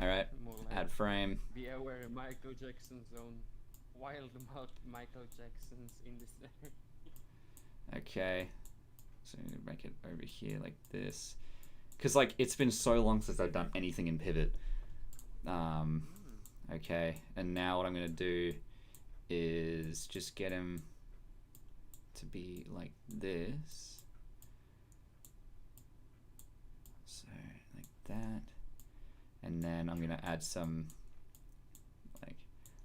All right.
More like
Add frame.
Be aware, Michael Jackson zone. Wild Michael Jacksons in this.
Okay. So make it over here like this. Because like it's been so long since I've done anything in Pivot. Okay, and now what I'm gonna do is just get him to be like this. So like that, and then I'm gonna add some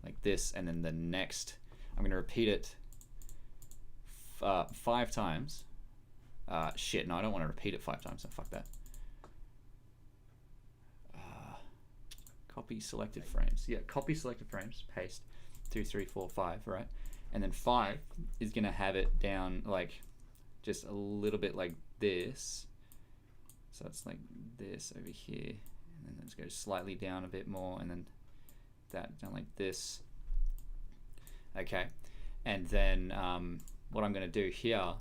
like this, and then the next I'm gonna repeat it 5 times. Shit, no, I don't want to repeat it 5 times. So fuck that. Copy selected frames. Yeah, copy selected frames. Paste 2, 3, 4, 5. Right, and then 5 is gonna have it down like just a little bit like this. So it's like this over here, and then let's go slightly down a bit more, and then that down like this. Okay, and then what I'm gonna do here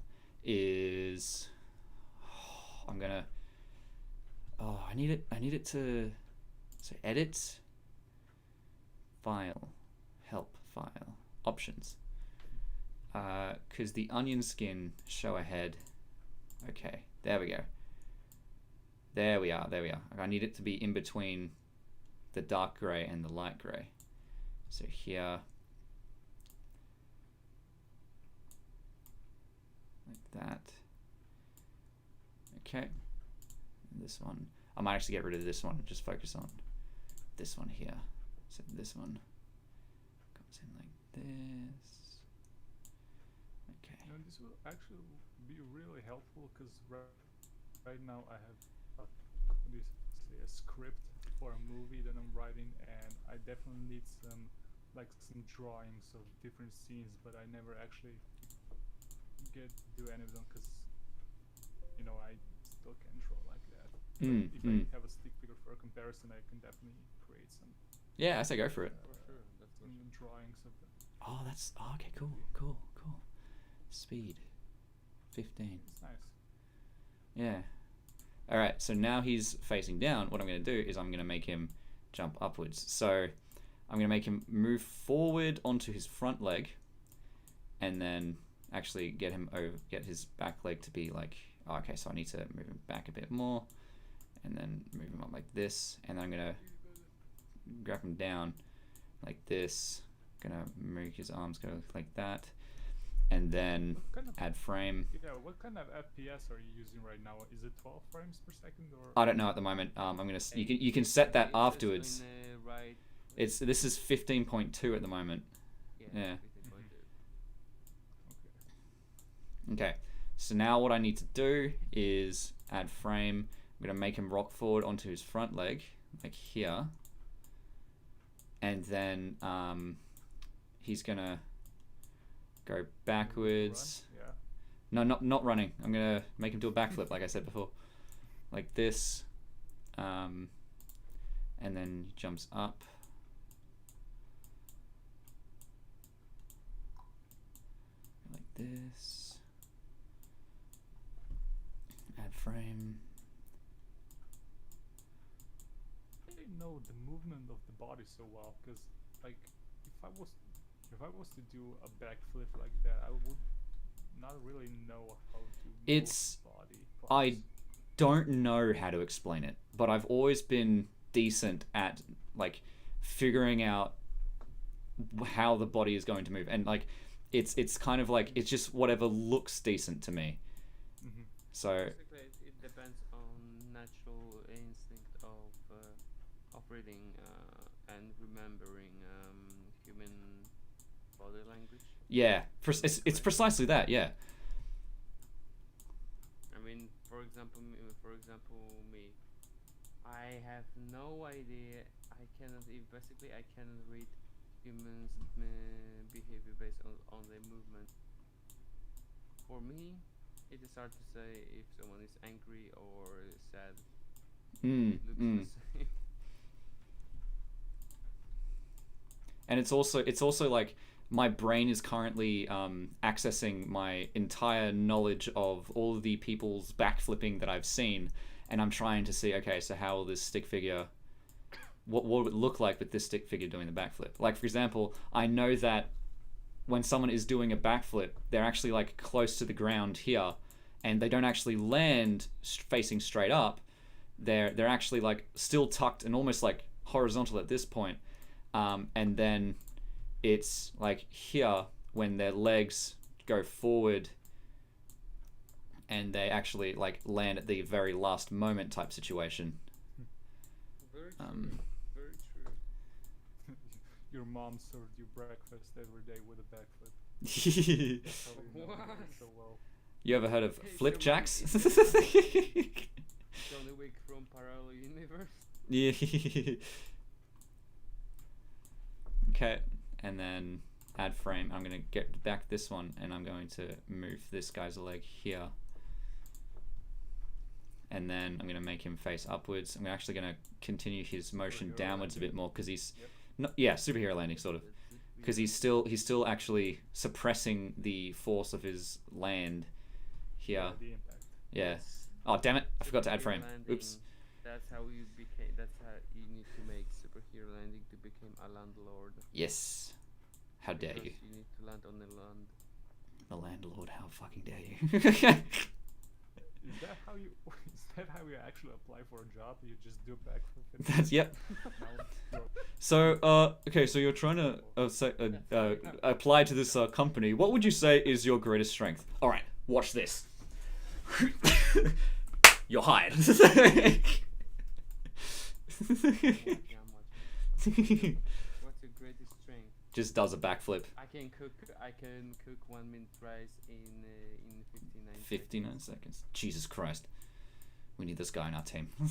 is I'm gonna I need it to edit, file, help, file, options, because the onion skin show ahead. Okay, there we go. There we are. I need it to be in between the dark gray and the light gray. So here, like that. Okay. This one, I might actually get rid of this one and just focus on this one here. So this one comes in like this. Okay.
You know, this will actually be really helpful because right now I have a script for a movie that I'm writing, and I definitely need some drawings of different scenes, but I never actually get to do any of them because I still can't draw like that. If I have a stick figure for a comparison, I can definitely create some.
Yeah, I say go for it.
For sure, that's for
some
sure.
drawings of them.
Oh, that's okay. Cool. Speed, 15.
It's nice.
Yeah. All right, so now he's facing down. What I'm going to do is I'm going to make him jump upwards. So I'm going to make him move forward onto his front leg, and then actually get his back leg to be like, oh, okay, so I need to move him back a bit more, and then move him up like this, and then I'm going to grab him down like this. Gonna make his arms go like that, and then
What kind of,
add frame.
yeah, what kind of FPS are you using right now? Is it 12 frames per second or?
I don't know at the moment. I'm gonna you can set that
It's just
afterwards.
in, right.
This is 15.2 at the moment. Yeah.
15.2.
Okay. So now what I need to do is add frame. I'm gonna make him rock forward onto his front leg, like here, and then he's gonna go backwards.
Run?
No,
Yeah.
not running. I'm gonna make him do a backflip, like I said before, like this, and then he jumps up. Like this. Add frame.
I didn't know the movement of the body so well, because like if I was to do a backflip like that, I would not really know how to move
It's-
the body.
I
parts.
don't know how to explain it, but I've always been decent at like figuring out how the body is going to move, and like it's kind of like it's just whatever looks decent to me.
Mhm.
So
Basically, it depends on natural instinct of reading and remembering human body language.
yeah, it's precisely that. Yeah.
I mean, for example, me, I have no idea. Basically, I cannot read humans' behavior based on their movement. For me, it is hard to say if someone is angry or sad. It looks the same.
And it's also like my brain is currently accessing my entire knowledge of all of the people's backflipping that I've seen, and I'm trying to see, okay, so how will this stick figure, what would it look like with this stick figure doing the backflip? Like, for example, I know that when someone is doing a backflip, they're actually like close to the ground here, and they don't actually land facing straight up. They're actually like still tucked and almost like horizontal at this point. And then it's like here when their legs go forward and they actually like land at the very last moment type situation.
Very true.
Um,
Very true.
Your mom served you breakfast every day with a backflip. That's how you know
What?
her so well.
You ever heard of
Hey,
flipjacks?
Johnny Wick from parallel universe.
Yeah. Okay, and then add frame. I'm gonna get back this one, and I'm going to move this guy's leg here, and then I'm gonna make him face upwards. I'm actually gonna continue his motion
Superhero
downwards a
landing.
bit more because he's,
Yep.
yeah, superhero landing sort of, because he's still actually suppressing the force of his land here.
The impact.
Yeah. Oh damn it! I forgot to add frame.
Superhero
Oops.
landing, That's how you became. That's how you need to make superhero landing to become a landlord.
Yes. How dare you?
Because you need to land on the land.
The landlord. How fucking dare you?
Is that how you? Is that how you actually apply for a job? You just do a backflip. and
That's yep.
now you're-
So, okay, so you're trying to apply to this company. What would you say is your greatest strength? All right, watch this. You're hired.
Yeah, I'm watching. What's your greatest strength?
Just does a backflip.
I can cook 1 minute rice in 59
59 seconds. Jesus Christ. We need this guy in our team.
You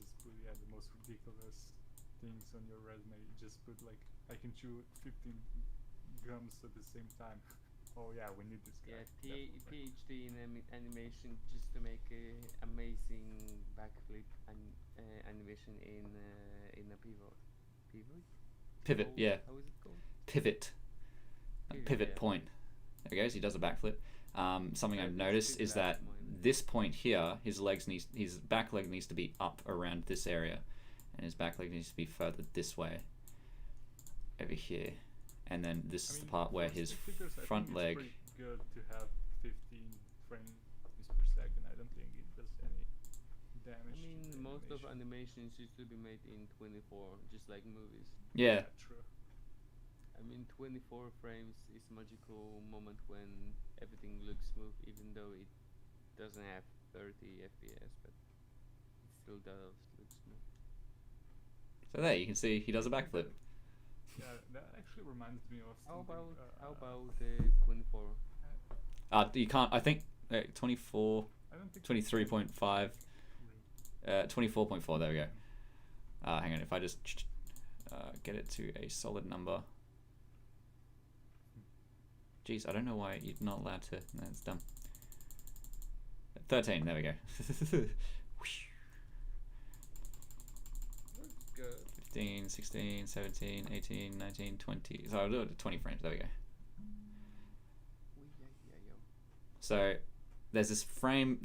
just put the most ridiculous things on your resume. You just put like I can chew 15 gums at the same time. Oh yeah, we need this guy.
Yeah,
definitely.
PhD in animation just to make a amazing backflip animation in a pivot. Pivot?
Pivot, yeah.
How is it called?
Pivot. Pivot
Yeah.
point. There he goes. He does a backflip. Something
Yeah,
I've
that's
noticed
good
is that
last mine.
this point here, his back leg needs to be up around this area, and his back leg needs to be further this way, over here, and then this is the part where
for
his
stick figures, I
front
think
leg.
it's pretty good to have 15 frames per second. I don't think it does any damage.
I mean,
to the
most of
animation.
animations used to be made in 24, just like movies.
Yeah,
True.
I mean, 24 frames is magical moment when everything looks smooth, even though it doesn't have 30 FPS, but it still does look smooth.
so there you can see he does a backflip.
Yeah, that actually reminds me of
How
something.
about 24?
You can't. I think 24,
I don't think
23.5, 24.4. There we go. Hang on. If I just get it to a solid number. Jeez, I don't know why you're not allowed to. No, it's dumb. 13. There we go.
Looks good.
15, 16, 17, 18, 19, 20. So I'll do it at 20 frames. There we go. So there's this frame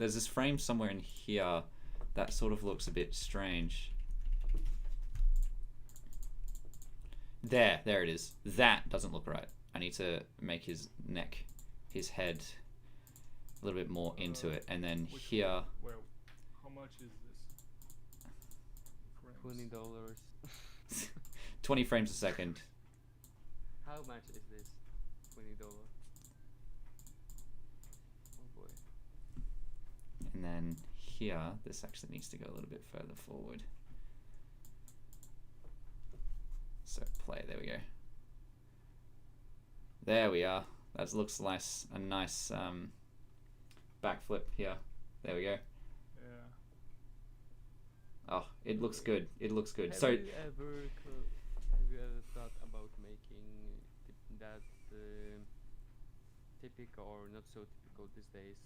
somewhere in here that sort of looks a bit strange. There it is. That doesn't look right. I need to make his neck, his head, a little bit more into it, and then
Which
here.
one? Well, how much is this? Frames.
$20.
20 frames a second.
How much is this? $20. Oh boy.
And then here, this actually needs to go a little bit further forward. So play, there we go. There we are. That looks nice, a nice backflip here. There we go.
Yeah.
Oh, it looks good. It looks good.
Have
So
you ever thought about making that typical or not so typical these days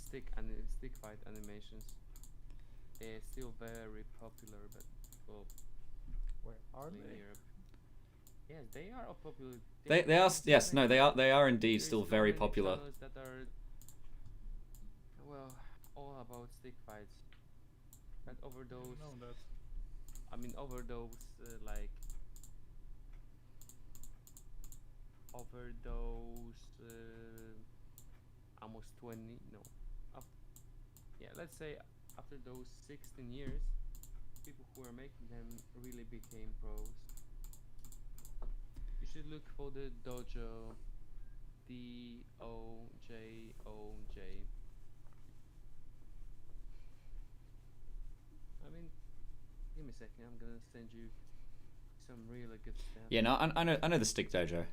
stick fight animations? They're still very popular, but well,
Where are
in
they?
Europe. Yes, they are popular.
they are, yes, no, they are indeed
There's
still
so
very
many
popular.
channels that are well all about stick fights, but over those,
No, that.
I mean over those over those almost 20 no yeah, let's say after those 16 years, people who are making them really became pros. You should look for the dojo, DOJOJ. I mean, give me a second. I'm gonna send you some really good stuff.
Yeah, no, I know the Stick Dojo,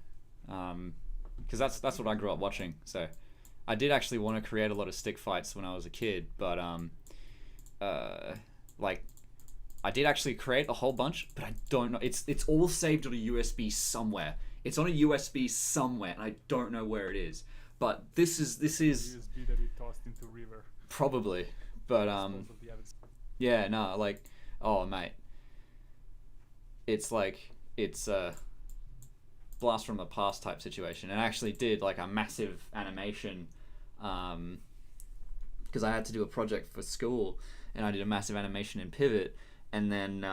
because that's what I grew up watching. So I did actually want to create a lot of stick fights when I was a kid, but like I did actually create a whole bunch, but I don't know. It's all saved on a USB somewhere. It's on a USB somewhere, and I don't know where it is. But this is
USB that you tossed into river.
probably. But
Dispose of the evidence.
yeah, no, like, oh mate, it's like it's a blast from the past type situation. And I actually did like a massive animation, because I had to do a project for school, and I did a massive animation in Pivot, and then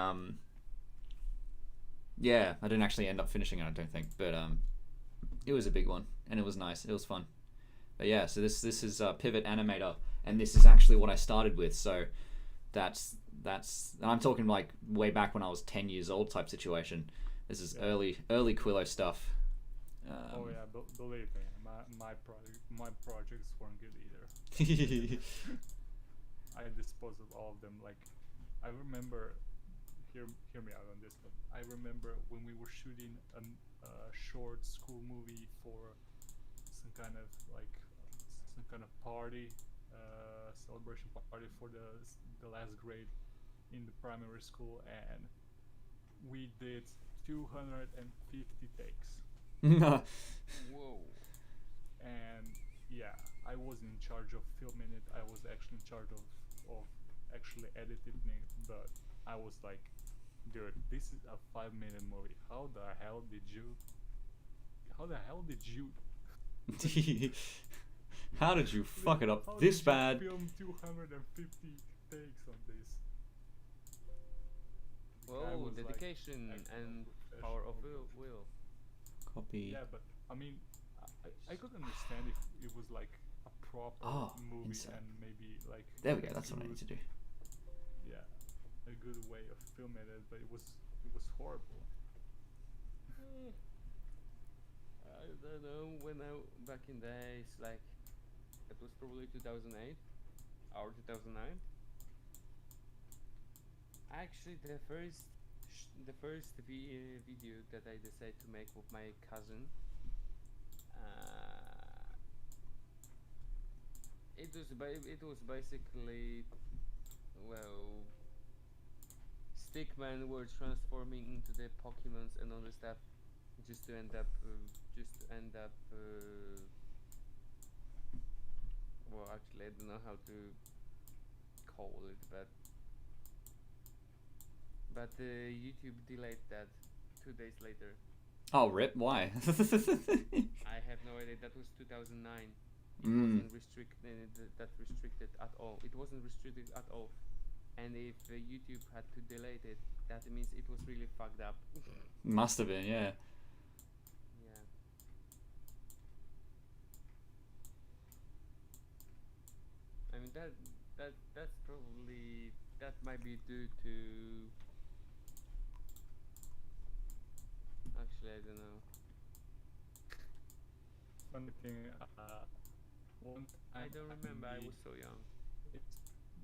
yeah, I didn't actually end up finishing it, I don't think, but it was a big one, and it was nice, it was fun. But yeah, so this is Pivot Animator, and this is actually what I started with. So that's and I'm talking like way back when I was 10 years old type situation. This is early Quillo stuff.
Oh yeah, believe me, my projects weren't good either. I disposed of all of them. Like, I remember, hear me out on this, but I remember when we were shooting a short school movie for some kind of party, celebration party for the last grade in the primary school, and we did 250 takes.
Whoa.
And yeah, I wasn't in charge of filming it. I was actually in charge of actually editing it, but I was like dude, this is a 5-minute movie. How the hell did you? How the hell did you?
How did you fuck it up
How
this
did you
bad?
Film 250 takes on this. The guy
Whoa,
was, like,
dedication
acting
and
as a
power of
professional,
will.
Copy.
Yeah, but I mean, I could understand if it was like a proper movie
insert.
and maybe like
There we go.
a
That's what I
good-
need to do.
Yeah, a good way of filming it, but it was horrible.
I don't know, when I back in days, like it was probably 2008 or 2009. Actually, the first video that I decided to make with my cousin, it was basically, well, stickmen were transforming into the Pokemons and other stuff, just to end up well, actually I don't know how to call it, but YouTube delayed that 2 days later.
Oh, rip. Why?
I have no idea. That was 2009. It wasn't restricted at all. It wasn't restricted at all. And if YouTube had to delete it, that means it was really fucked up.
Must have been, yeah.
Yeah. I mean that's probably, that might be due to, actually I don't know.
Funny thing, one
I
time
don't remember. I
made-
was so young.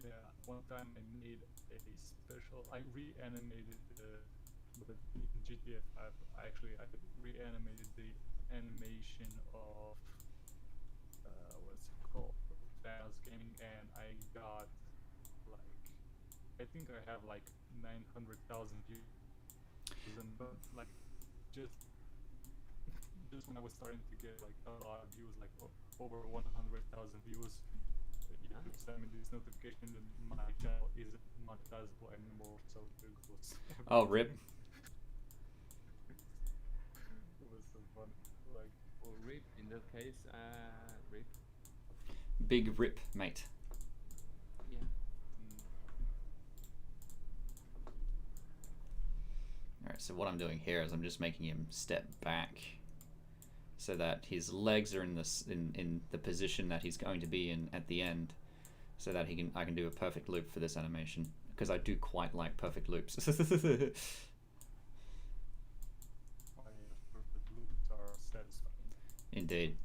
Yeah, one time I made a special. I reanimated but in GTA 5. I reanimated the animation of what's it called, Thanos Gaming, and I got like, I think I have like 900,000 views, and but like just when I was starting to get like a lot of views, like over 100,000 views. YouTube sent me this notification that my channel isn't monetizable anymore, so there goes.
Oh, rip.
It was so funny. Like,
Or RIP in that case. RIP.
Big rip, mate.
Yeah.
Alright, so what I'm doing here is I'm just making him step back so that his legs are in the position that he's going to be in at the end, so that I can do a perfect loop for this animation, because I do quite like perfect loops.
my perfect loops are satisfying.
Indeed.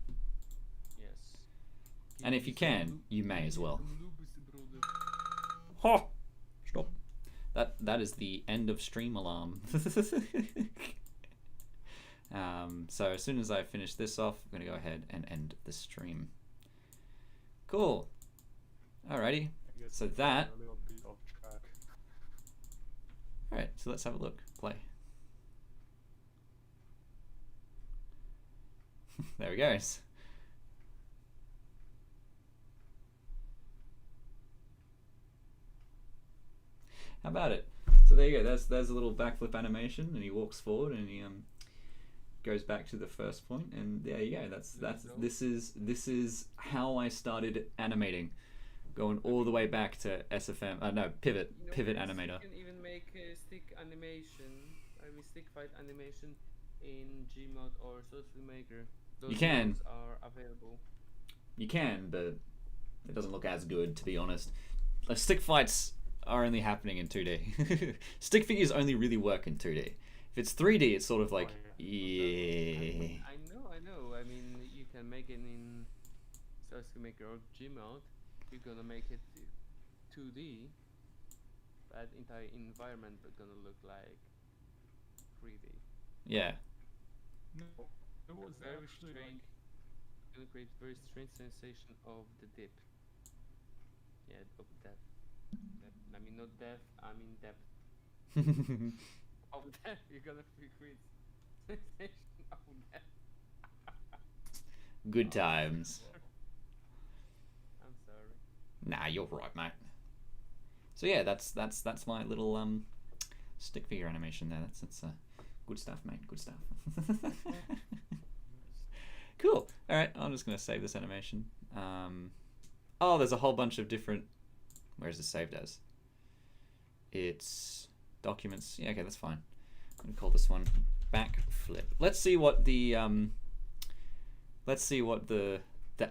Yes.
And if you can, you may as well.
Brother.
Ha! Stop. That is the end of stream alarm. So as soon as I finish this off, I'm gonna go ahead and end the stream. Cool. Alrighty.
I guess
So
we got
that.
a little bit off track.
Alright, so let's have a look. Play. There he goes. How about it? So there you go. There's a little backflip animation, and he walks forward, and he goes back to the first point, and there you go. This is how I started animating, going all the way back to SFM. No, Pivot
You know,
Pivot
yes,
Animator.
You can even make a stick animation, stick fight animation in Gmod or Social Maker. Those
can.
modes are available.
You can, but it doesn't look as good, to be honest. Like, stick fights are only happening in 2D. Stick figures only really work in 2D. If it's 3D, it's sort of like, yeah.
I know. I mean, you can make it in Social Maker or Gmod. You're gonna make it 2D, but entire environment is gonna look like 3D.
Yeah.
No, it was
Very
actually
strange.
like,
Gonna create very strange sensation of the dip. Yeah, of depth. I mean not depth. I mean depth. Of depth. You're gonna create sensation of depth.
Good times.
I'm sorry.
Nah, you're right, mate. So yeah, that's my little stick figure animation there. That's good stuff, mate. Good stuff. Cool. All right, I'm just gonna save this animation. Oh, there's a whole bunch of different. Where is this saved as? It's documents. Yeah, okay, that's fine. I'm gonna call this one backflip. Let's see what the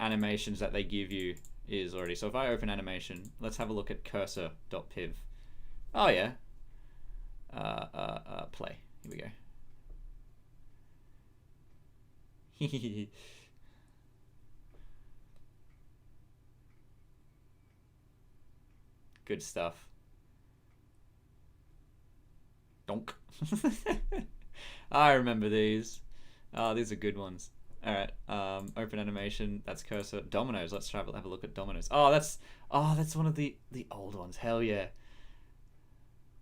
animations that they give you is already. So if I open animation, let's have a look at cursor.piv. Oh yeah. Play. Here we go. Good stuff. Donk. I remember these. Oh, these are good ones. All right. Open animation. That's cursor. Dominoes. Let's have a look at dominoes. Oh, that's one of the old ones. Hell yeah.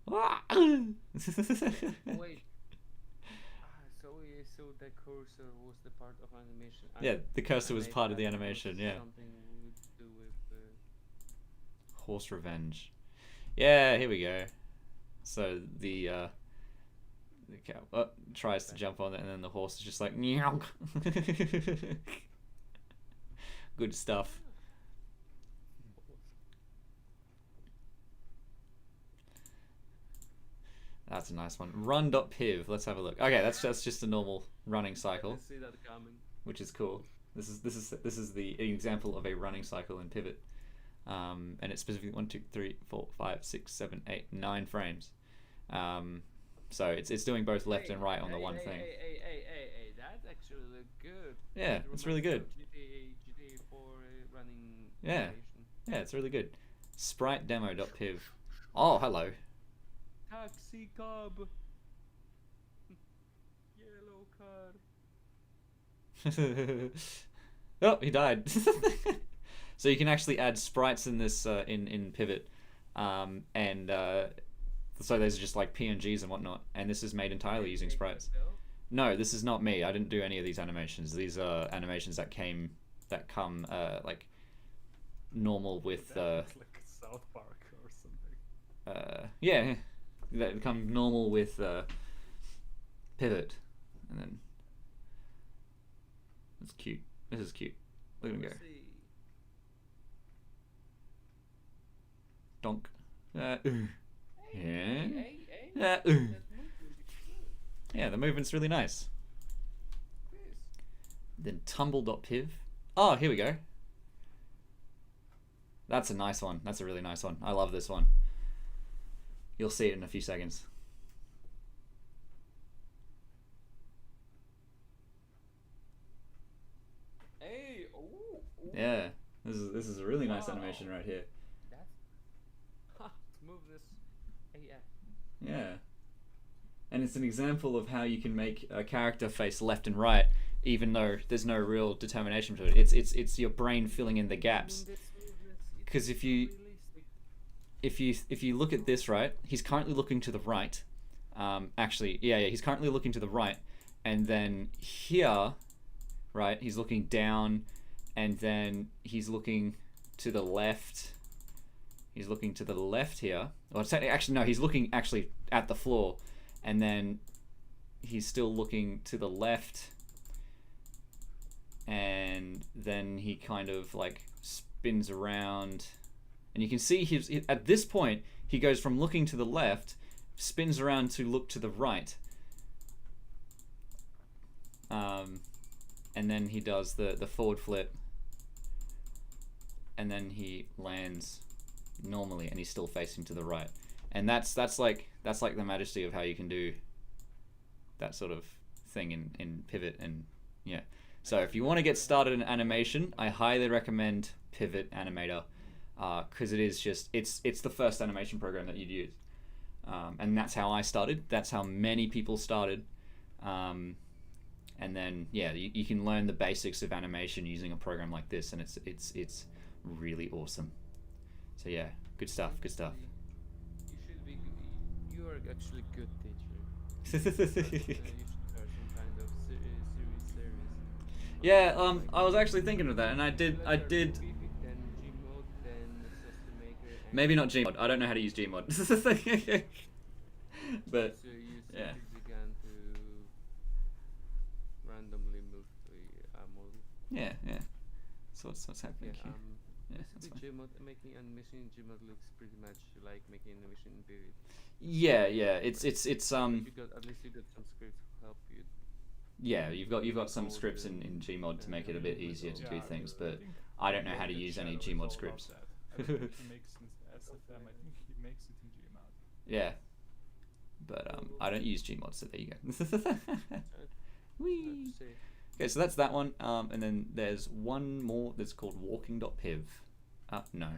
Wait. So the cursor was the part of animation.
Yeah, the cursor was part of the
Animate
animation.
was
Yeah.
Something we would do with.
Horse revenge. Yeah, here we go. So the cow tries to jump on it, and then the horse is just like meow. Good stuff. That's a nice one. Run.piv. Let's have a look. Okay, that's just a normal running cycle,
See that coming.
which is cool. This is the example of a running cycle in Pivot, and it's specifically 1, 2, 3, 4, 5, 6, 7, 8, 9 frames. So it's doing both left and right on the one thing.
Hey, that actually look good.
Yeah,
It
it's really good.
reminds me of GTA 4 running.
Yeah.
animation.
Yeah, it's really good. Sprite.demo.piv. Oh, hello.
Taxi cab. Yellow car.
Oh, he died. So you can actually add sprites in this in Pivot, so those are just like PNGs and whatnot. And this is made entirely using sprites. No, this is not me. I didn't do any of these animations. These are animations that come like normal with
That looks like South Park or something.
yeah, that come normal with Pivot, and then it's cute. This is cute. Look at him go.
Let's see.
Donk. Yeah.
Hey.
Yeah.
That movement is good.
Yeah, the movement's really nice.
Yes.
Then tumble.piv. Oh, here we go. That's a nice one. That's a really nice one. I love this one. You'll see it in a few seconds.
Hey, ooh.
Yeah, this is a really nice
Wow.
animation right here.
That's smoothness AF.
Yeah. And it's an example of how you can make a character face left and right, even though there's no real determination to it. It's your brain filling in the gaps. Because if you look at this, right, he's currently looking to the right. Actually, yeah, he's currently looking to the right, and then here, right, he's looking down, and then he's looking to the left. He's looking to the left here. Or actually, no, he's looking actually at the floor, and then he's still looking to the left, and then he kind of like spins around, and you can see at this point he goes from looking to the left, spins around to look to the right, and then he does the forward flip, and then he lands normally, and he's still facing to the right. And that's like the majesty of how you can do that sort of thing in Pivot. And yeah, so if you want to get started in animation, I highly recommend Pivot Animator, because it's the first animation program that you'd use, and that's how I started. That's how many people started, and then yeah, you can learn the basics of animation using a program like this, and it's really awesome. So yeah, good stuff. Good stuff.
You should be. You are actually good teacher. You should start some kind of series.
Yeah, I was actually thinking of that, and I did.
Then Gmod, then System Maker.
Maybe not Gmod. I don't know how to use Gmod. But
So you use
yeah.
Pixiegan to randomly move a model.
yeah. So what's happening
Yeah,
here? Yeah, that's
basically
fine.
Gmod, making animation in Gmod looks pretty much like making animation in Vivid.
Yeah. It's
But you got, at least you got some scripts to help you.
Yeah, you've got some
All
scripts
the,
in Gmod to make it a bit easier to do
Yeah,
things,
I
but
think
I don't know
the
how to
way
use
that
any
Shadow is
Gmod
all
scripts.
about that. I don't think he makes in SFM. I think he makes it in Gmod.
Yeah, but I don't use Gmod, so there you go. Whee!
say.
Okay, so that's that one, and then there's one more that's called walking.piv. No.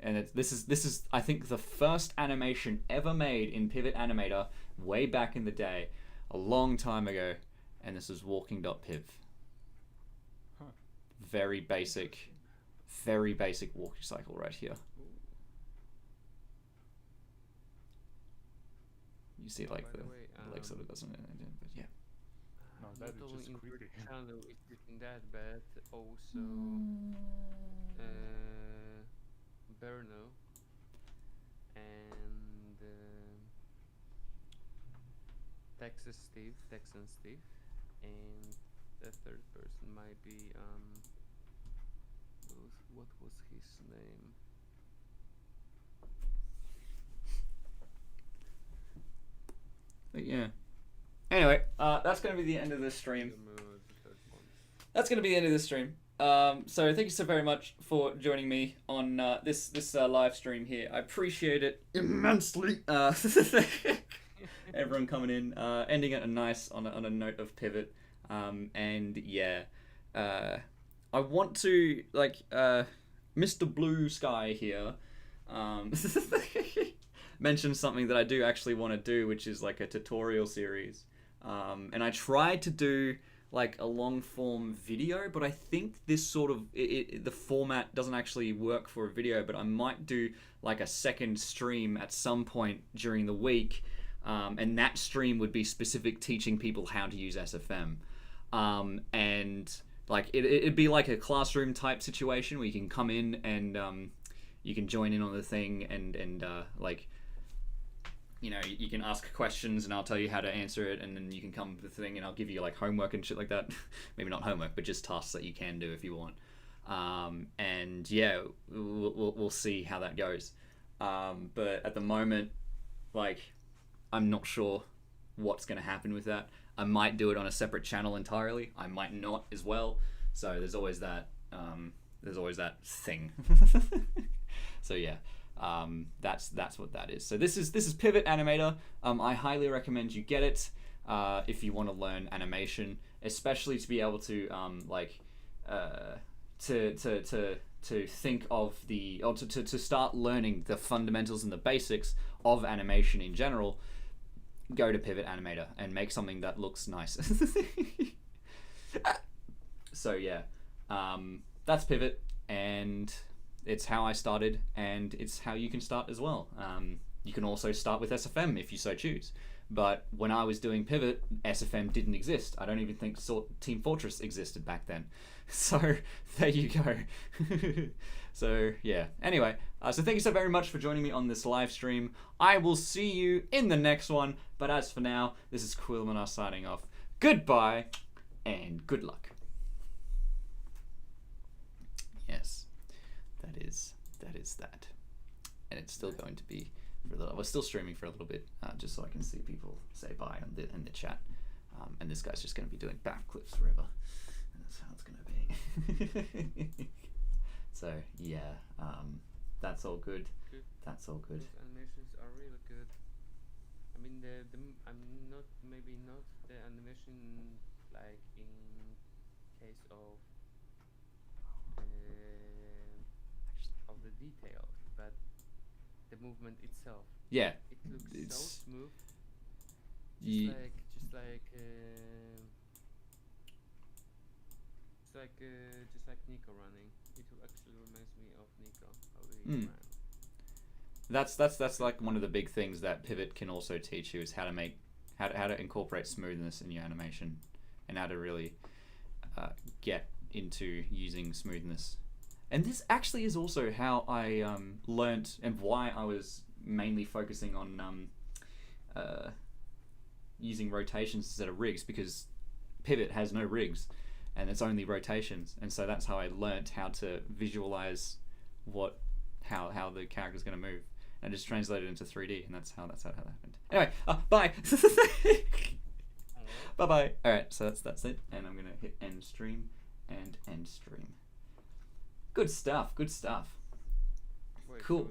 And this is I think the first animation ever made in Pivot Animator way back in the day, a long time ago, and this is walking.piv.
Huh.
Very basic walking cycle right here. You see like
By
the
the way,
leg sort of doesn't, but yeah.
No,
Not
that is
only
just
in
creepy.
channel is using that, but also Berno and Texan Steve, and the third person might be what was his name?
But yeah. Anyway, that's going to be the end of this stream.
The third one.
That's going to be the end of this stream. So thank you so very much for joining me on this live stream here. I appreciate it immensely. Everyone coming in, ending it on a note of Pivot, and yeah, I want to Mr. Blue Sky here. Mention something that I do actually want to do, which is like a tutorial series. And I tried to do like a long form video, but I think this sort of the format doesn't actually work for a video. But I might do like a second stream at some point during the week, and that stream would be specific teaching people how to use SFM, and like it'd be like a classroom type situation where you can come in and you can join in on the thing and like, you know, you can ask questions and I'll tell you how to answer it, and then you can come to the thing and I'll give you like homework and shit like that. Maybe not homework, but just tasks that you can do if you want. And yeah, we'll see how that goes. But at the moment, like, I'm not sure what's going to happen with that. I might do it on a separate channel entirely. I might not as well. So there's always that. There's always that thing. So yeah. That's what that is. So this is Pivot Animator. I highly recommend you get it if you want to learn animation, especially to be able to to think of to start learning the fundamentals and the basics of animation in general. Go to Pivot Animator and make something that looks nice. So yeah, that's Pivot, and it's how I started, and it's how you can start as well. You can also start with SFM if you so choose. But when I was doing Pivot, SFM didn't exist. I don't even think Team Fortress existed back then. So there you go. So yeah. Anyway, so thank you so very much for joining me on this live stream. I will see you in the next one. But as for now, this is Quillo signing off. Goodbye and good luck. Yes. That is that, and it's still going to be for a little. We're still streaming for a little bit, just so I can see people say bye in the chat. And this guy's just going to be doing backflips forever, and that's how it's going to be. So yeah, that's all good. That's all good.
Those animations are really good. I mean, I'm not the animation like in case of the detail, but the movement itself.
Yeah,
It looks
it's
so smooth.
Ye-
Just like Nico running. It actually reminds me of Nico, how he
Mm.
ran.
That's like one of the big things that Pivot can also teach you is how to incorporate smoothness in your animation, and how to really get into using smoothness. And this actually is also how I learnt and why I was mainly focusing on using rotations instead of rigs, because Pivot has no rigs and it's only rotations, and so that's how I learnt how to visualize how the character's going to move, and just translate it into 3D, and that's how that happened. Anyway, bye. Bye bye. All right, so that's it, and I'm gonna hit end stream and end stream. Good stuff.
Wait,
Cool.